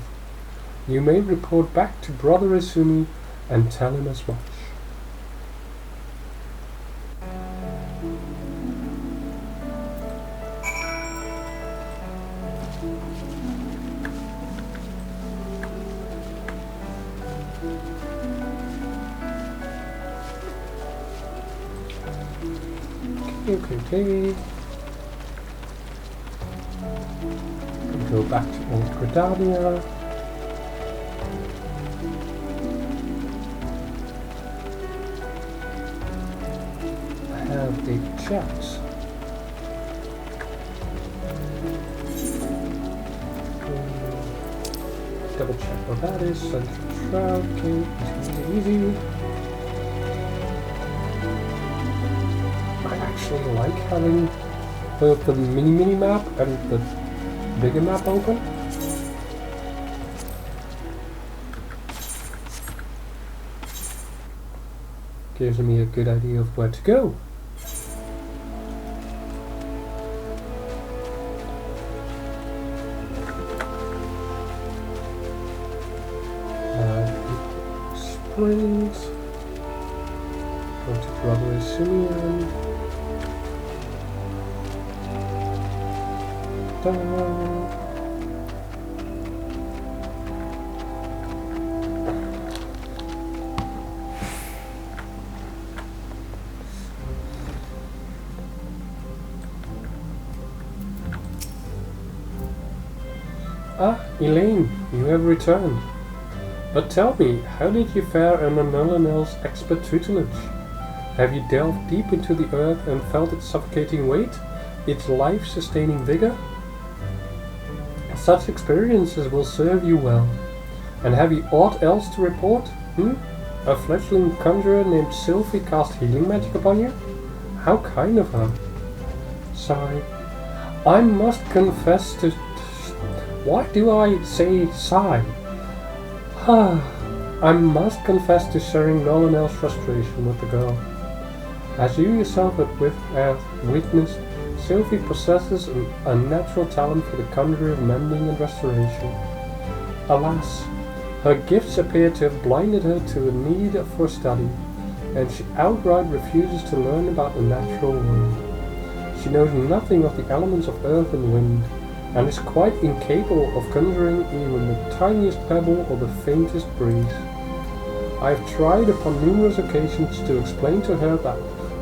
You may report back to Brother Izumi and tell him as much. Okay. Go back to Old Gridania. Have a chat. Double check what that is. Central Shroud. Okay, easy. I actually like having both the mini map and the bigger map open. Gives me a good idea of where to go. Springs. Go to Brother Simeon. Ah, Elaine, you have returned. But tell me, how did you fare under Nulanel's expert tutelage? Have you delved deep into the earth and felt its suffocating weight, its life-sustaining vigor? Such experiences will serve you well. And have you aught else to report? A fledgling conjurer named Sylphie cast healing magic upon you? How kind of her. Sigh. I must confess to... Why do I say sigh? I must confess to sharing Nulanel's frustration with the girl. As you yourself have witnessed, Sylphie possesses an unnatural talent for the conjuring of mending and restoration. Alas, her gifts appear to have blinded her to the need for study, and she outright refuses to learn about the natural world. She knows nothing of the elements of earth and wind, and is quite incapable of conjuring even the tiniest pebble or the faintest breeze. I have tried upon numerous occasions to explain to her that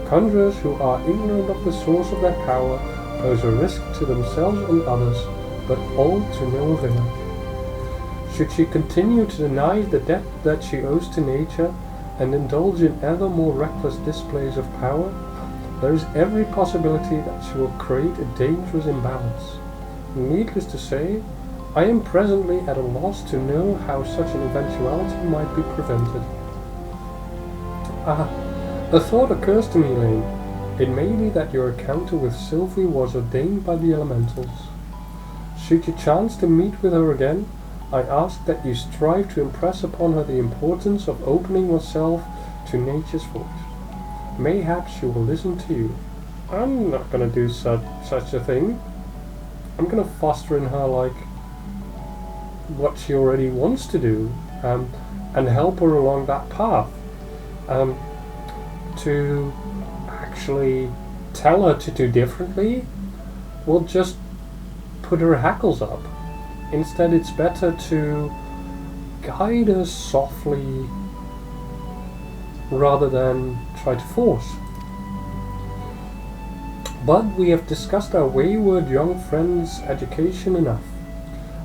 conjurers who are ignorant of the source of their power pose a risk to themselves and others, but all to no avail. Should she continue to deny the debt that she owes to nature and indulge in ever more reckless displays of power, there is every possibility that she will create a dangerous imbalance. Needless to say, I am presently at a loss to know how such an eventuality might be prevented. A thought occurs to me, Elaine. It may be that your encounter with Sylvie was ordained by the elementals. Should you chance to meet with her again, I ask that you strive to impress upon her the importance of opening yourself to nature's voice. Mayhaps she will listen to you. I'm not going to do such a thing. I'm going to foster in her what she already wants to do, and help her along that path. To actually tell her to do differently will just put her hackles up. Instead, it's better to guide her softly rather than try to force. But we have discussed our wayward young friend's education enough.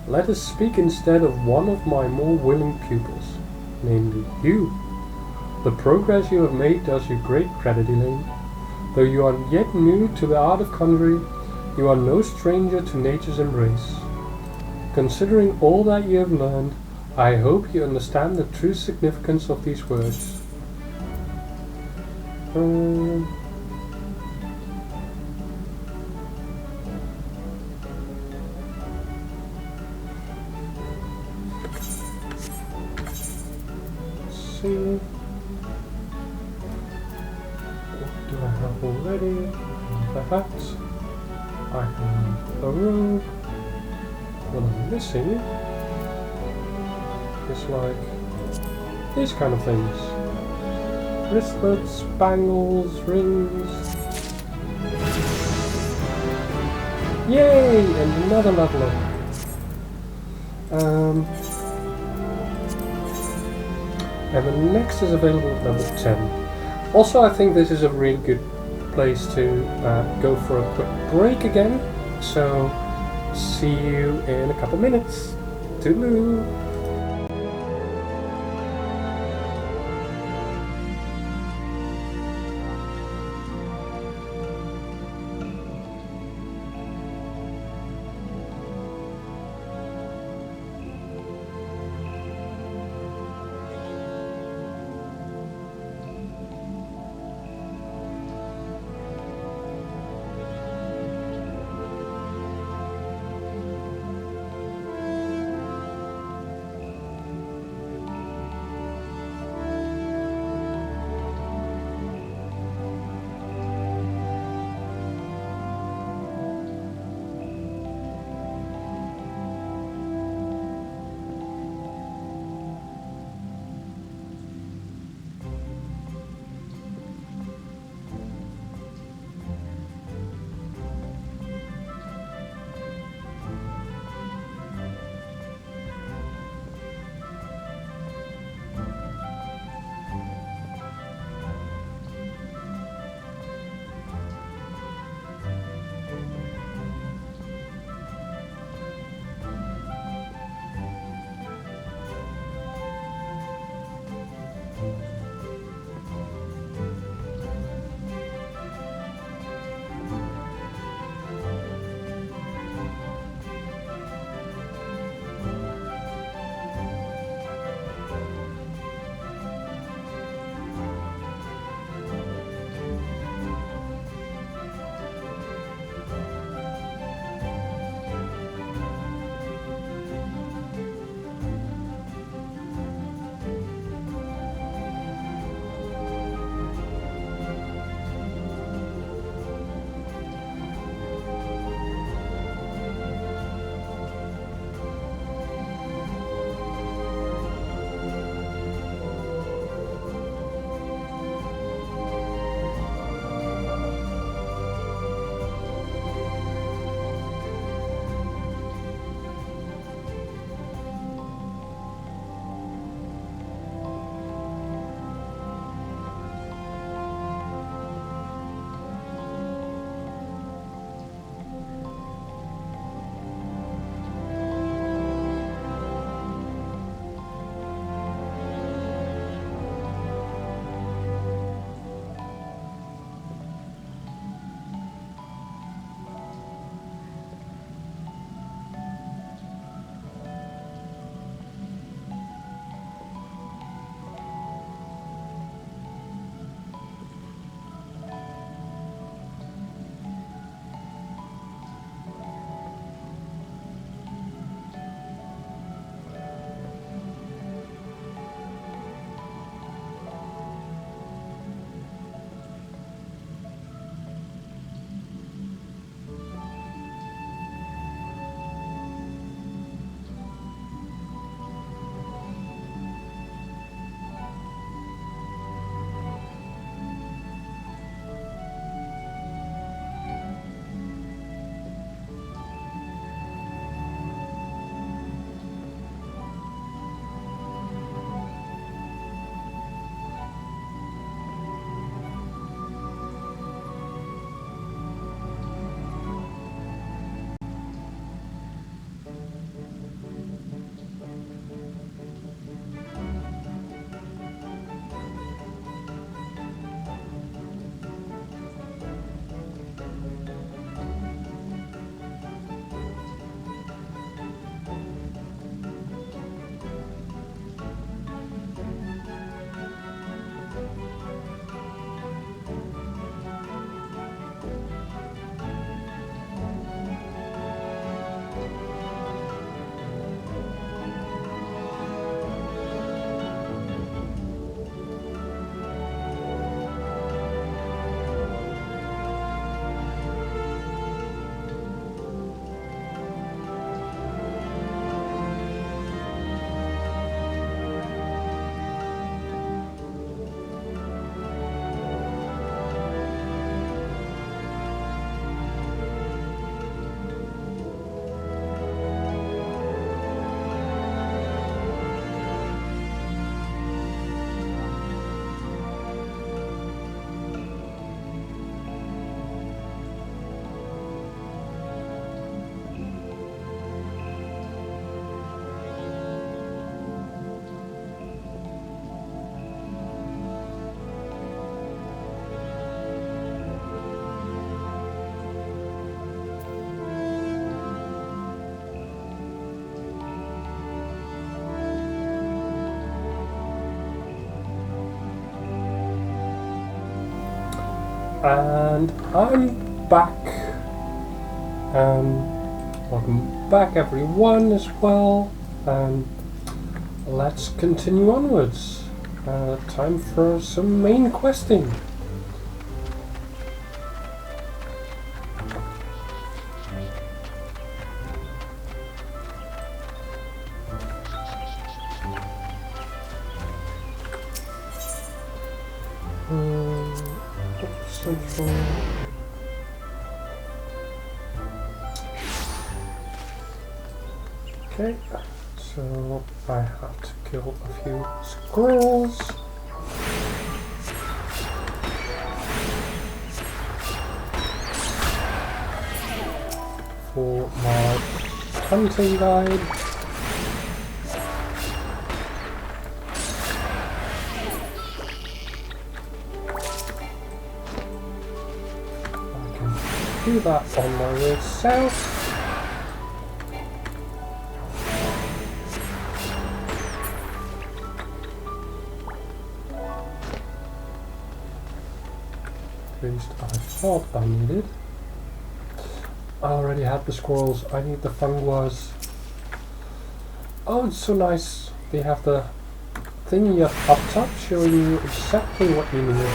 Let us speak instead of one of my more willing pupils, namely you. The progress you have made does you great credit, Elaine. Though you are yet new to the art of conjuring, you are no stranger to nature's embrace. Considering all that you have learned, I hope you understand the true significance of these words. See. What do I have already? The hat. I have a robe. What I'm missing is these kind of things. Wristlets, bangles, rings. Yay! And another level up. And the next is available at level 10. Also, I think this is a really good place to go for a quick break again. So, see you in a couple minutes. Toodaloo! And I'm back. Welcome back everyone as well. Let's continue onwards. Time for some main questing. Central. Okay, so I have to kill a few squirrels. For my hunting guide. Do that on my way south. At least I thought I needed. I already had the squirrels. I need the funguas. Oh, it's so nice. They have the thingy up top showing you exactly what you need.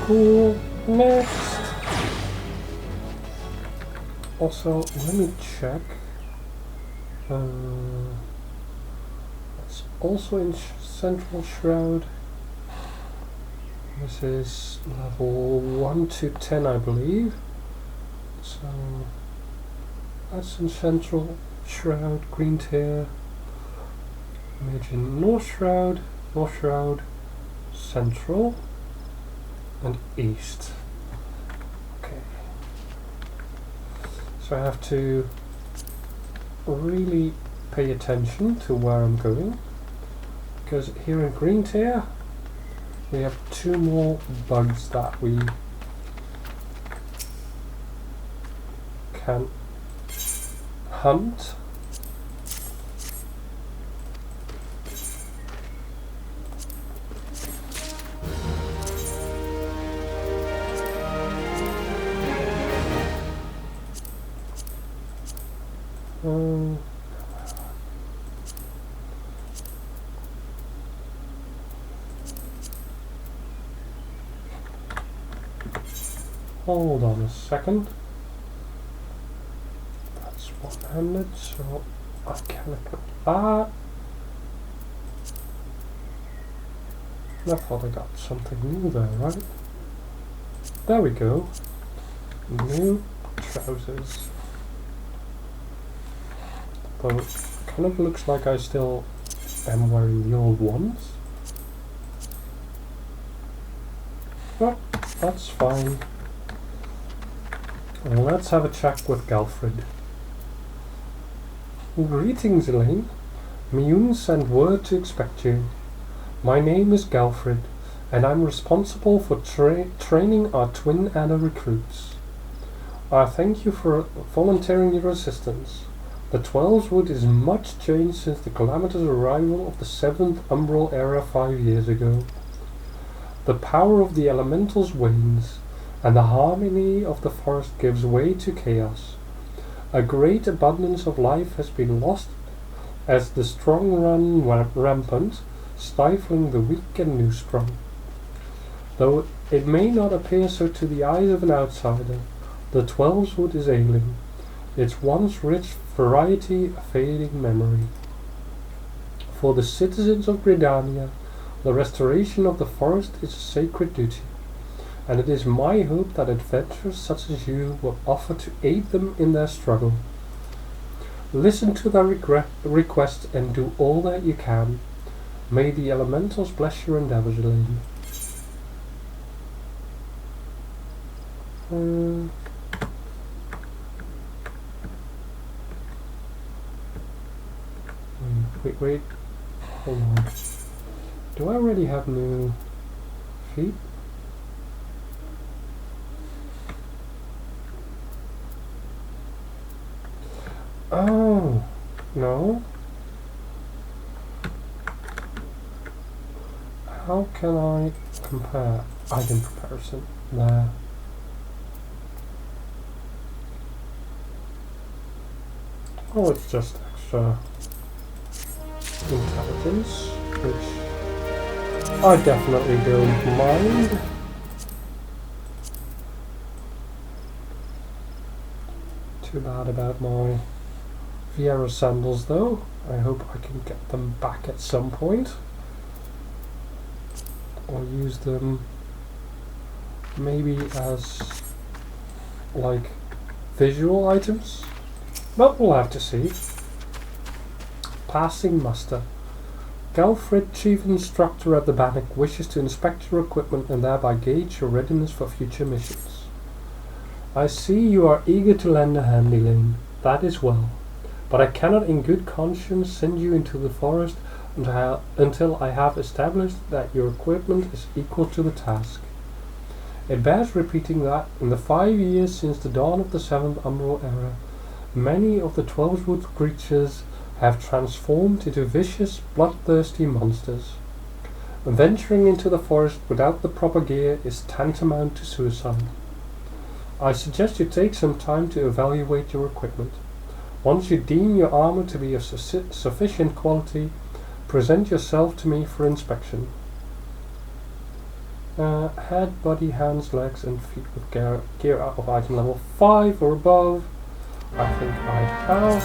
Cool. Next. Also, let me check. It's also in Central Shroud. This is level 1 to 10, I believe. So that's in Central Shroud, Green Tier. Mage in North Shroud, Central. And east. Okay. So I have to really pay attention to where I'm going, because here in Green Tier we have 2 more bugs that we can hunt. Hold on a second. That's one-handed, so I can equip that. I thought I got something new there, right? There we go. New trousers. Though it kind of looks like I still am wearing the old ones. But that's fine. Let's have a chat with Galfred. Greetings, Elaine. Mune sent word to expect you. My name is Galfred, and I'm responsible for training our Twin Adder recruits. I thank you for volunteering your assistance. The Twelves Wood is much changed since the calamitous arrival of the 7th Umbral Era 5 years ago. The power of the elementals wanes, and the harmony of the forest gives way to chaos. A great abundance of life has been lost as the strong run rampant, stifling the weak and new strong. Though it may not appear so to the eyes of an outsider, the Twelves Wood is ailing, its once rich variety a fading memory. For the citizens of Gridania, the restoration of the forest is a sacred duty, and it is my hope that adventurers such as you will offer to aid them in their struggle. Listen to their requests and do all that you can. May the elementals bless your endeavors, Elaine. Wait. Hold on. Do I already have new feet? Oh, no. How can I compare? Item comparison. There. Oh, it's just extra intelligence, which I definitely don't mind. Too bad about my Viera sandals though. I hope I can get them back at some point. Or use them maybe as like visual items. But we'll have to see. Passing muster. Galfred, Chief Instructor at the Bannock, wishes to inspect your equipment and thereby gauge your readiness for future missions. I see you are eager to lend a hand, Elaine. That is well. But I cannot in good conscience send you into the forest until I have established that your equipment is equal to the task. It bears repeating that, in the 5 years since the dawn of the 7th Umbral era, many of the Twelvewood creatures have transformed into vicious, bloodthirsty monsters. Venturing into the forest without the proper gear is tantamount to suicide. I suggest you take some time to evaluate your equipment. Once you deem your armor to be of sufficient quality, present yourself to me for inspection. Head, body, hands, legs, and feet with gear out of item level 5 or above. I think I have.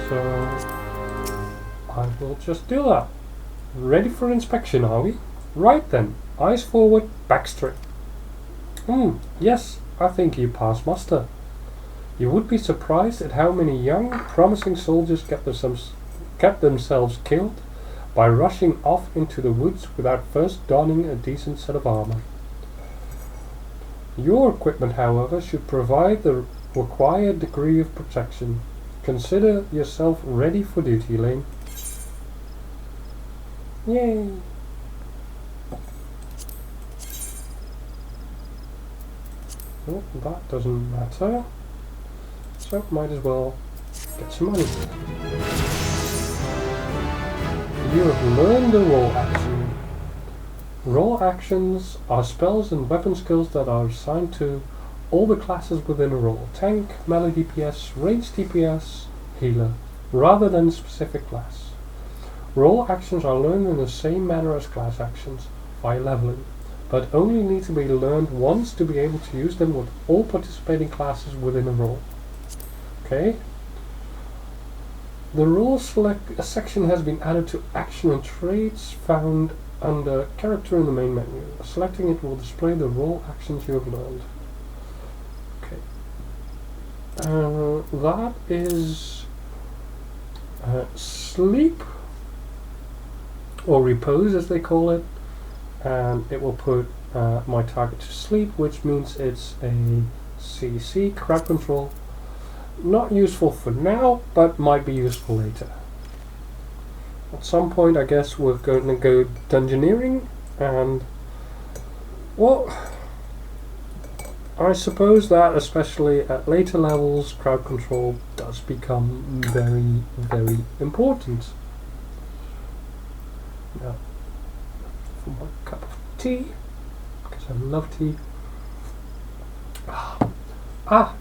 So I will just do that. Ready for inspection, are we? Right then. Eyes forward, back straight. Yes, I think you pass muster. You would be surprised at how many young, promising soldiers get themselves killed by rushing off into the woods without first donning a decent set of armor. Your equipment, however, should provide the required degree of protection. Consider yourself ready for duty, Elaine. Yay! Oh, that doesn't matter. So, might as well get some money. You have learned the roll action. Roll actions are spells and weapon skills that are assigned to all the classes within a role. Tank, melee DPS, range DPS, healer, rather than a specific class. Roll actions are learned in the same manner as class actions, via leveling, but only need to be learned once to be able to use them with all participating classes within a role. Okay. The role select section has been added to action and traits found under character in the main menu. Selecting it will display the role actions you have learned. Okay. That is sleep, or repose as they call it, and it will put my target to sleep, which means it's a CC, crowd control. Not useful for now, but might be useful later. At some point, I guess we're going to go dungeoneering, and well, I suppose that especially at later levels, crowd control does become very, very important. Now, for my cup of tea, because I love tea.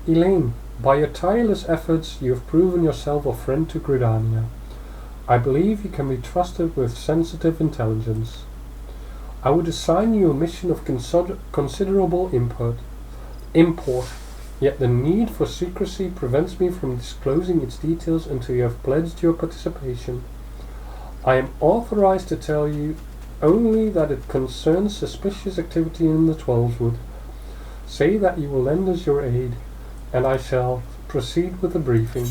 Elaine. By your tireless efforts, you have proven yourself a friend to Gridania. I believe you can be trusted with sensitive intelligence. I would assign you a mission of considerable import, yet the need for secrecy prevents me from disclosing its details until you have pledged your participation. I am authorized to tell you only that it concerns suspicious activity in the Twelvewood. Say that you will lend us your aid, and I shall proceed with the briefing.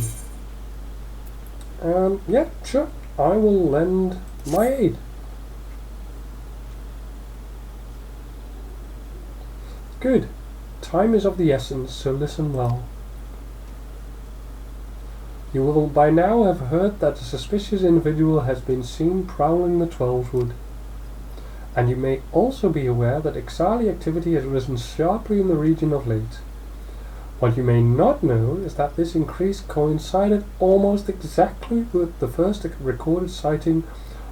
Yeah, sure. I will lend my aid. Good. Time is of the essence, so listen well. You will by now have heard that a suspicious individual has been seen prowling the Twelvewood. And you may also be aware that Ixali activity has risen sharply in the region of late. What you may not know is that this increase coincided almost exactly with the first recorded sighting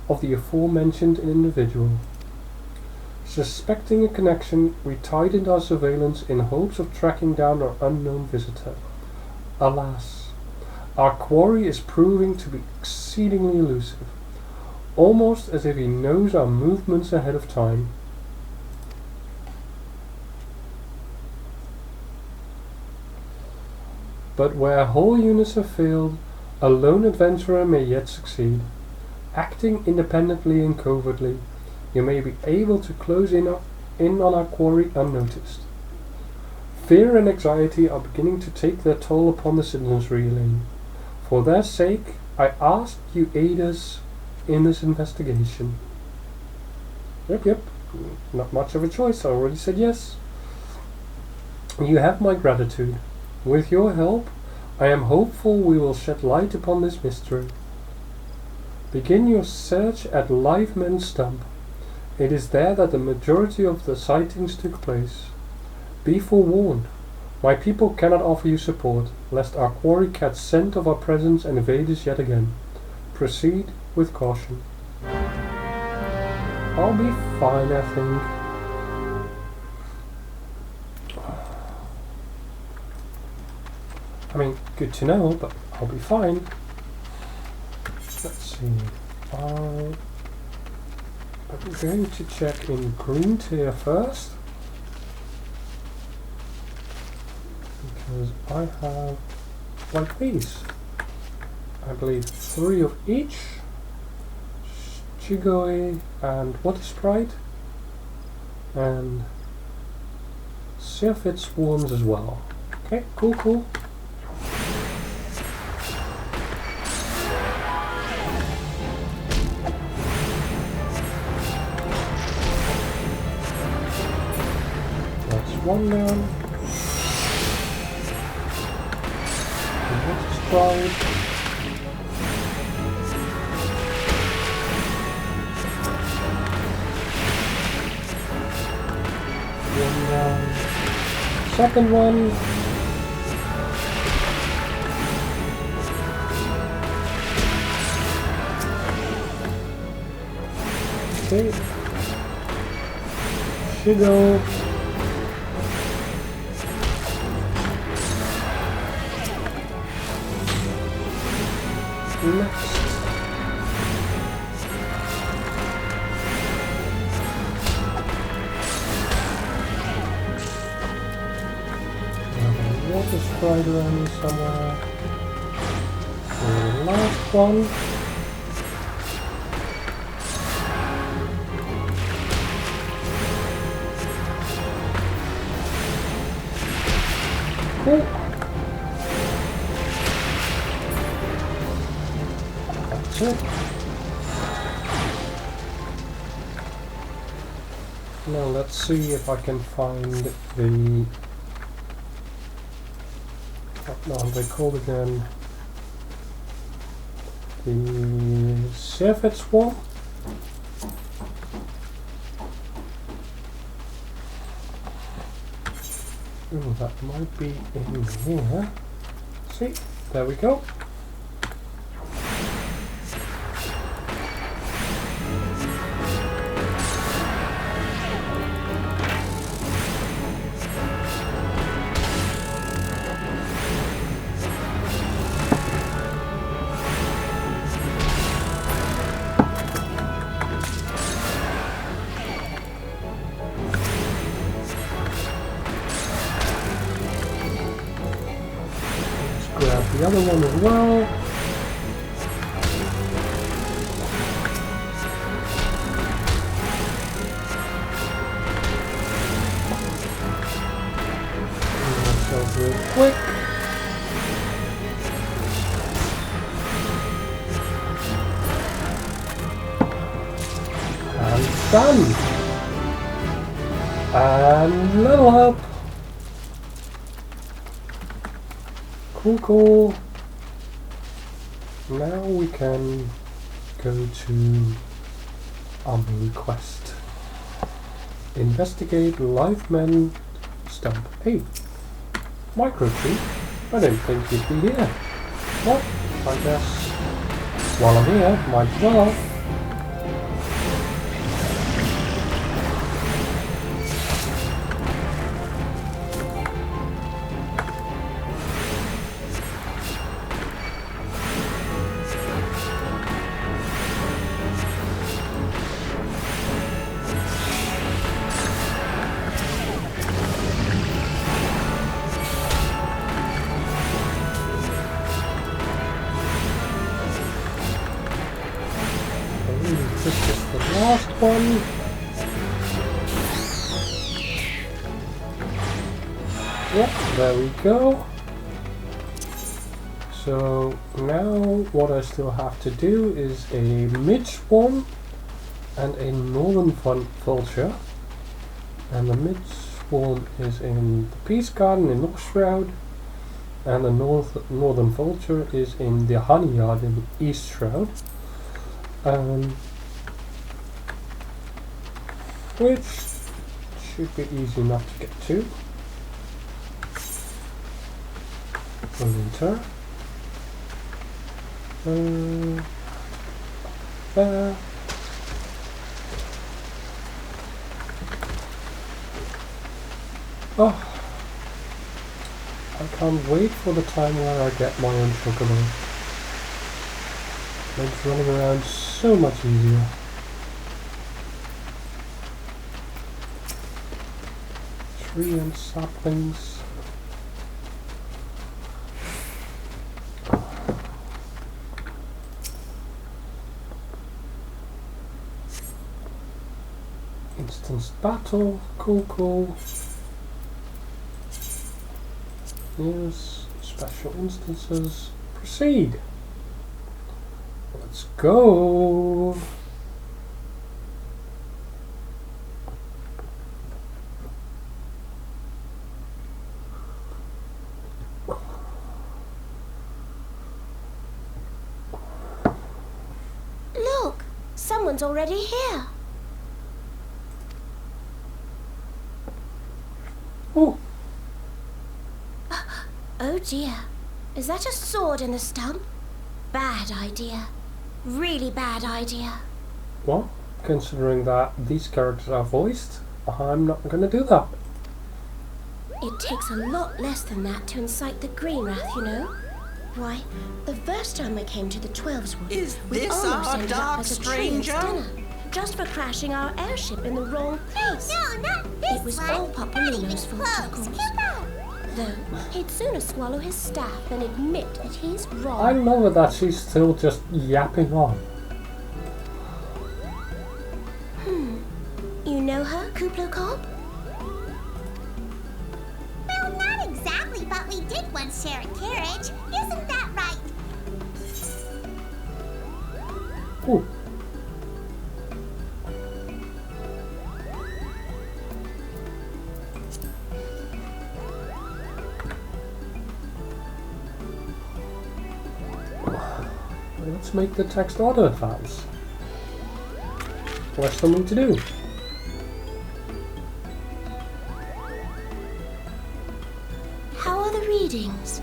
of the aforementioned individual. Suspecting a connection, we tightened our surveillance in hopes of tracking down our unknown visitor. Alas, our quarry is proving to be exceedingly elusive, almost as if he knows our movements ahead of time. But where whole units have failed, a lone adventurer may yet succeed. Acting independently and covertly, you may be able to close in on our quarry unnoticed. Fear and anxiety are beginning to take their toll upon the citizens, Elaine. For their sake, I ask you aid us in this investigation. Yep. Not much of a choice, I already said yes. You have my gratitude. With your help, I am hopeful we will shed light upon this mystery. Begin your search at Liveman Stump. It is there that the majority of the sightings took place. Be forewarned. My people cannot offer you support, lest our quarry catch scent of our presence and evade us yet again. Proceed with caution. I'll be fine, I think. I mean, good to know, but I'll be fine. Let's see. I'm going to check in green tier first, because I have like these. I believe 3 of each. Chigoi and Water Sprite, and Sylphid Swarms as well. Okay, cool. One down. Water Sprite. One down. Second one. Okay. Shigo. Next. Water Sprite around somewhere. And the last one. Cool. That's it. Now let's see if I can find the... what are they called again? The Sylphid Swarm? Ooh, that might be in here. See, there we go. Grab the other one as well. Do myself real quick. And done. And level up. Cool, cool. Now we can go to our main quest. Investigate live men stump. Hey, microchip. I don't think you'd be here. Well, I guess while I'm here, might as well. This is the last one. Yep, there we go. So now what I still have to do is a mid-swarm and a northern vulture. And the mid-swarm is in the Peace Garden in North-Shroud, and the northern vulture is in the Honey Yard in East-Shroud. Which should be easy enough to get to. Enter. There. Oh, I can't wait for the time where I get my own chocobo. Makes running around so much easier. Tree and saplings. Instance battle, cool, cool. Yes, special instances. Proceed. Let's go. Look, someone's already here. Oh. Oh dear. Is that a sword in the stump? Bad idea. Really bad idea. Well, considering that these characters are voiced, I'm not gonna do that. It takes a lot less than that to incite the green wrath, you know. Why, the first time I came to the 12's Wood, Is we this almost our ended up dark as a tree and stranger? dinner, just for crashing our airship in the wrong place. No, not this It was one. all Not Papalino's even fault, of close. course. Cooper! Though, he'd sooner swallow his staff than admit that he's I wrong. love it that she's still just yapping on. You know her, Kuplo Cobb? Well, not exactly, but we did once share a carriage. Isn't that right? Ooh. Let's make the text auto advance. What's something to do? How are the readings?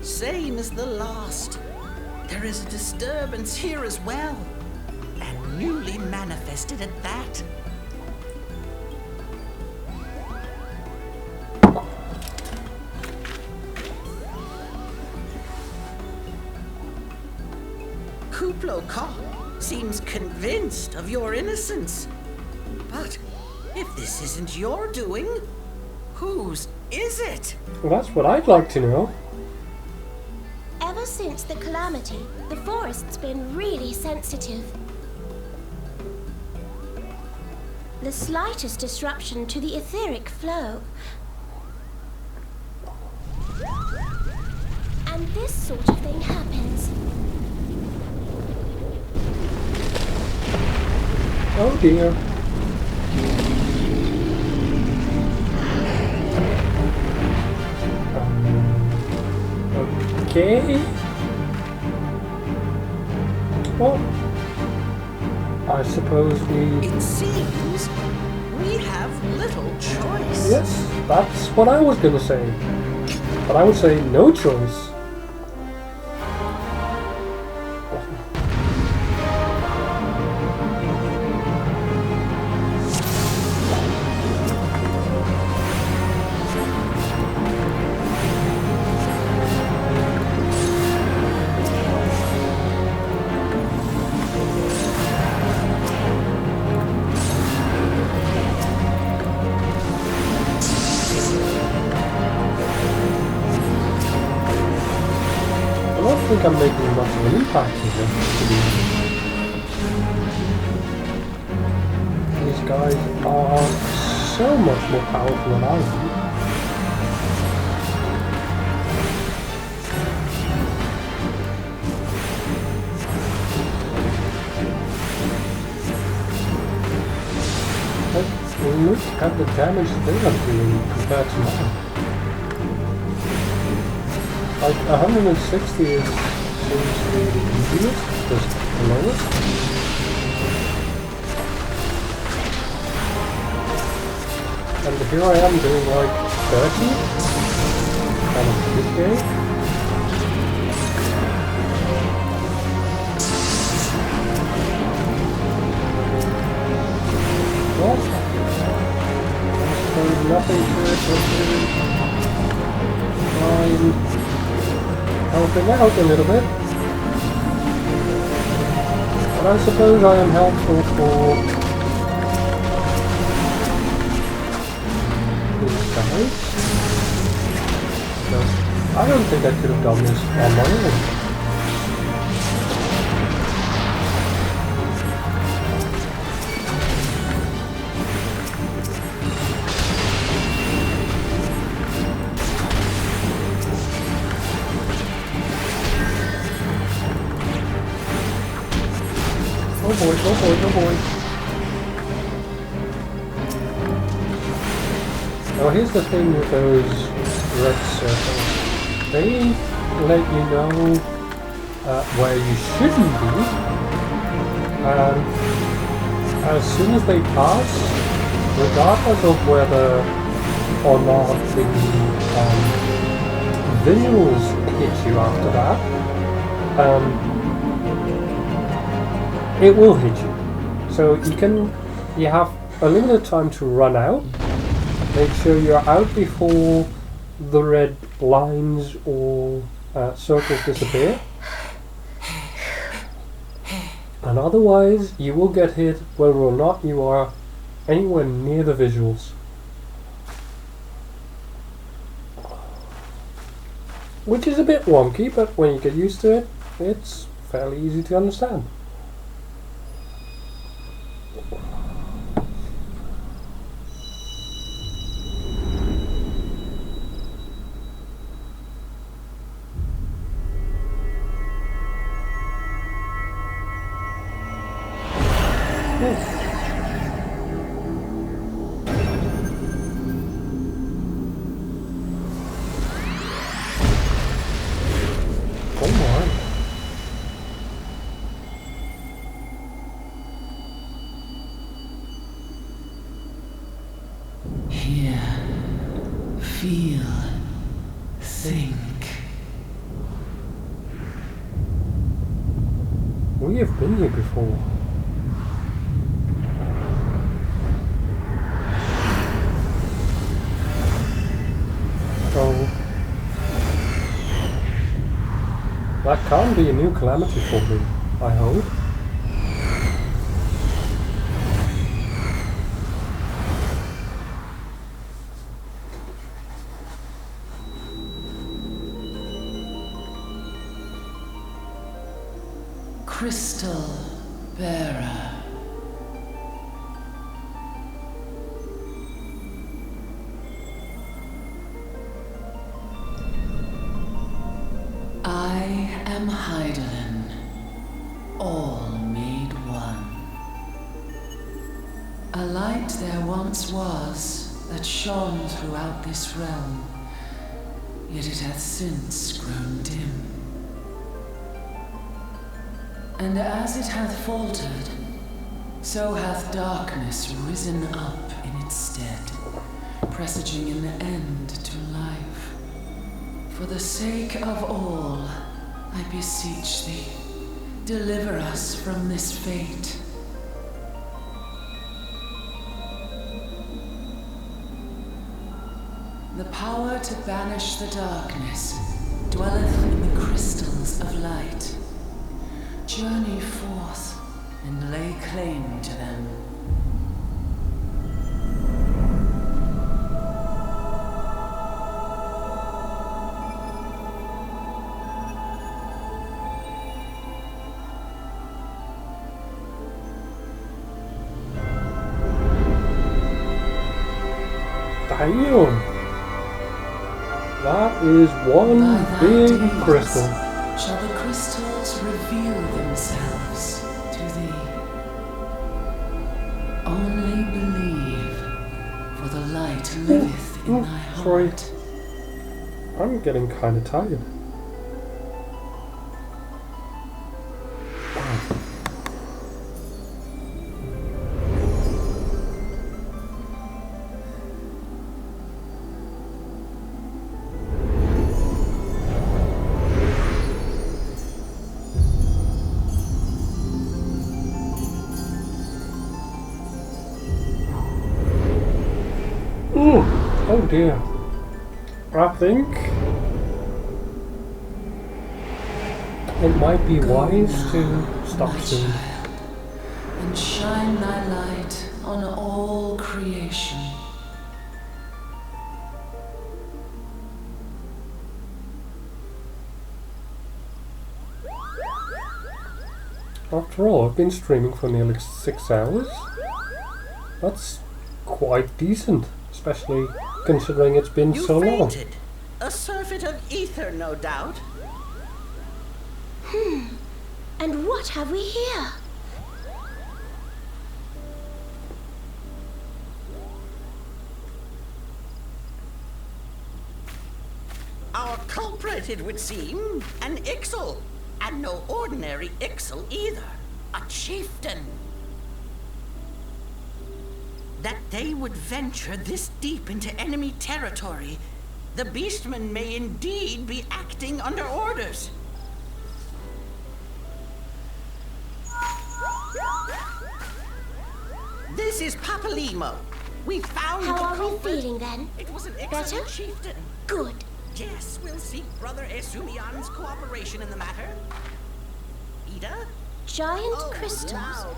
Same as the last. There is a disturbance here as well. And newly manifested at that. Kuplo Kopp seems convinced of your innocence. But if this isn't your doing, whose is it? Well, that's what I'd like to know. Ever since the calamity, the forest's been really sensitive. The slightest disruption to the etheric flow, and this sort of thing happens. Oh dear. Okay. Well, I suppose we... It seems we have little choice. Yes, that's what I was gonna say. But I would say no choice. I don't think I'm making much of an impact here, to be honest. These guys are so much more powerful than I am. Like, look at the damage they are doing compared to mine. Like 160 is seems to be the easiest, just the lowest. And here I am doing like 30. Kind of good game. Well, there's nothing to it but fine. Helping out a little bit. But I suppose I am helpful for these guys. Because I don't think I could have done this on my own. Oh boy, oh boy, oh boy. Now here's the thing with those red circles. They let you know where you shouldn't be. And as soon as they pass, regardless of whether or not the visuals hit you after that, it will hit you. So you have a limited time to run out. Make sure you're out before the red lines or circles disappear. And otherwise, you will get hit whether or not you are anywhere near the visuals. Which is a bit wonky, but when you get used to it, it's fairly easy to understand. Hear, feel, think. We have been here before. So that can't be a new calamity for me, I hope. Crystal bearer. I am Heidelin, all made one. A light there once was that shone throughout this realm, yet it hath since grown dim. And as it hath faltered, so hath darkness risen up in its stead, presaging an end to life. For the sake of all, I beseech thee, deliver us from this fate. The power to banish the darkness dwelleth in the crystals of light. Journey forth and lay claim to them. Damn! That is one By thy big deeds crystal. shall the crystals reveal themselves to thee. Only believe, for the light liveth in thy sorry. heart. I'm getting kinda tired. Oh dear. I think it might be wise to stop my soon. child, and shine thy light on all creation. After all, I've been streaming for nearly 6 hours. That's quite decent, especially considering it's been You so long. fainted. A surfeit of ether, no doubt. And what have we here? Our culprit, it would seem, an Ixal. And no ordinary Ixal either. A chieftain. That they would venture this deep into enemy territory, the beastmen may indeed be acting under orders. This is Papalimo. We found How the are we culprit. feeling then? It was an Better? excellent chieftain. Good. Yes, we'll seek Brother Esumian's cooperation in the matter. Ida? Giant Oh, crystals. loud,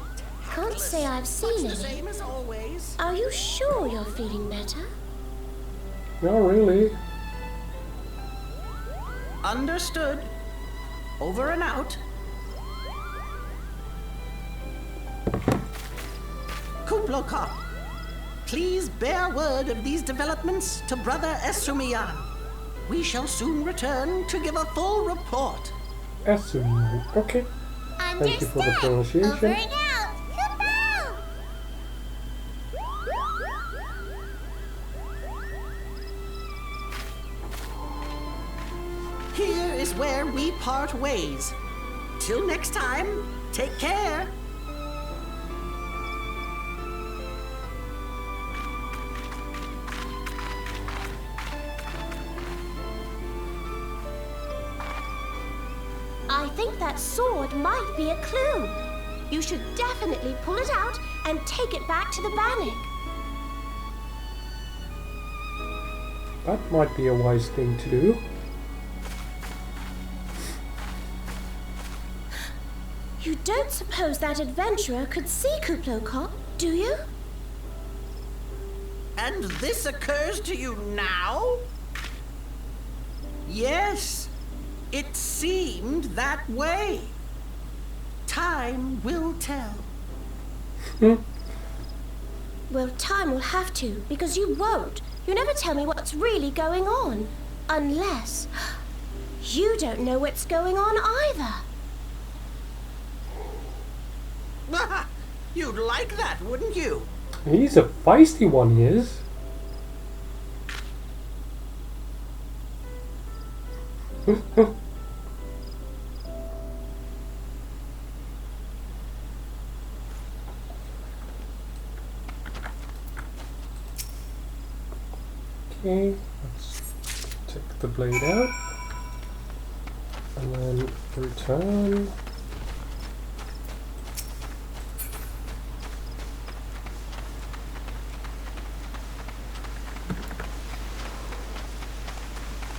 Can't tactless, say I've much seen the any. same as always. Are you sure you're feeling better? Not really. Understood. Over and out. Kuplokop, please bear word of these developments to Brother Esumian. We shall soon return to give a full report. Assume. Okay. Thank you for the Understood. pronunciation. Over and out. Kaboom! Here is where we part ways. Till next time, take care. I think that sword might be a clue. You should definitely pull it out and take it back to the Bannock. That might be a wise thing to do. You don't suppose that adventurer could see Kuplokop, do you? And this occurs to you now? Yes, it seemed that way. Time will tell. Well, time will have to, because you won't. You never tell me what's really going on. Unless you don't know what's going on either. You'd like that, wouldn't you? He's a feisty one, he is. Okay, let's take the blade out and then return.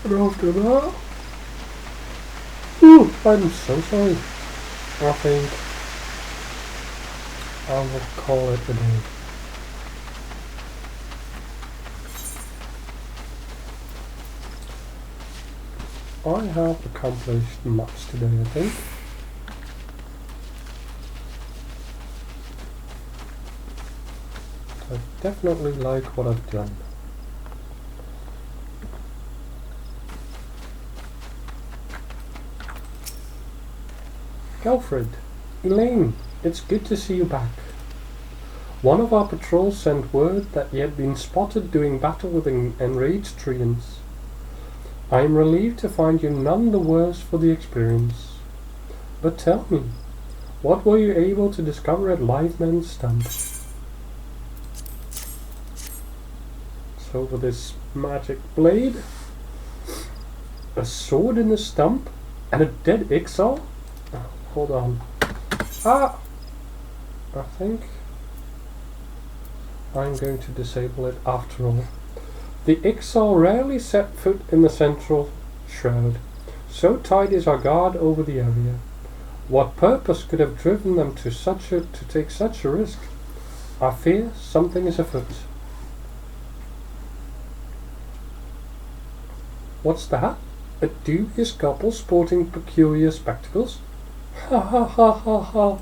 And after that, I'm so sorry. I think I will call it a day. I have accomplished much today, I think. I definitely like what I've done. Alfred, Elaine, it's good to see you back. One of our patrols sent word that you had been spotted doing battle with enraged treants. I am relieved to find you none the worse for the experience. But tell me, what were you able to discover at Liveman's stump? So with this magic blade, a sword in the stump, and a dead Ixal? Hold on. I think I'm going to disable it after all. The Ixal rarely set foot in the central shroud. So tight is our guard over the area. What purpose could have driven them to take such a risk? I fear something is afoot. What's that? A dubious couple sporting peculiar spectacles? Ha ha ha ha ha.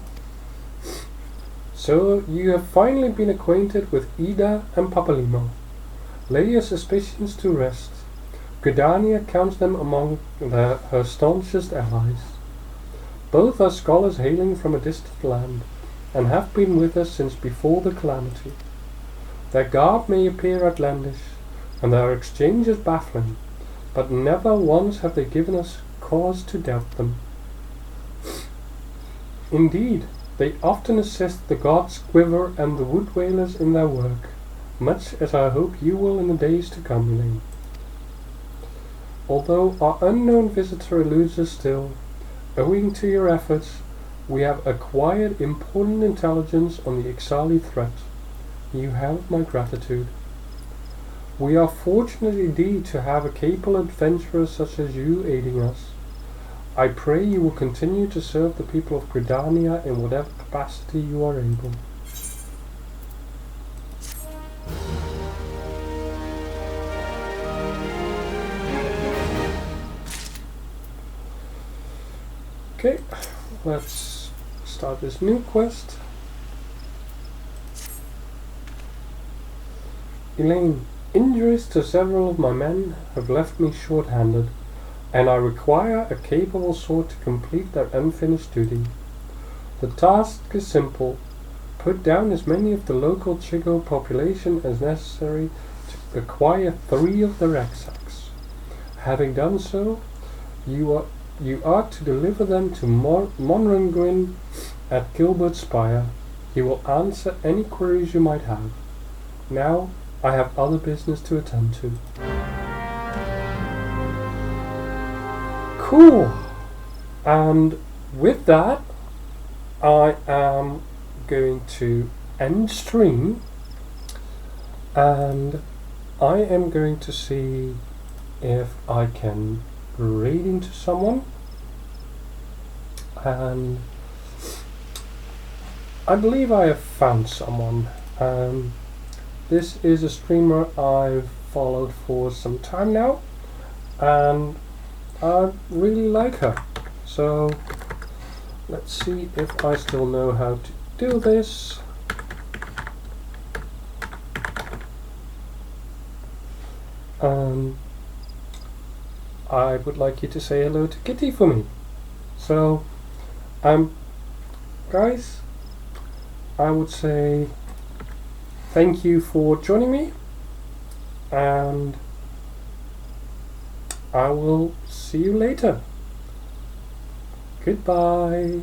So you have finally been acquainted with Ida and Papalimo. Lay your suspicions to rest. Gridania counts them among her staunchest allies. Both are scholars hailing from a distant land, and have been with us since before the calamity. Their garb may appear outlandish, and their exchanges baffling, but never once have they given us cause to doubt them. Indeed, they often assist the gods Quiver and the Wood Whalers in their work, much as I hope you will in the days to come, Elaine. Although our unknown visitor eludes us still, owing to your efforts, we have acquired important intelligence on the Ixali threat. You have my gratitude. We are fortunate indeed to have a capable adventurer such as you aiding us. I pray you will continue to serve the people of Gridania in whatever capacity you are able. Okay, let's start this new quest. Elaine, injuries to several of my men have left me short-handed, and I require a capable sword to complete their unfinished duty. The task is simple. Put down as many of the local Chigo population as necessary to acquire 3 of the rucksacks. Having done so, you are to deliver them to Monrenguin at Gilbert Spire. He will answer any queries you might have. Now, I have other business to attend to. Cool! And with that, I am going to end stream, and I am going to see if I can raid into someone, and I believe I have found someone. This is a streamer I've followed for some time now, and I really like her. So let's see if I still know how to do this. I would like you to say hello to Kitty for me. So, guys, I would say thank you for joining me, and I will see you later. Goodbye.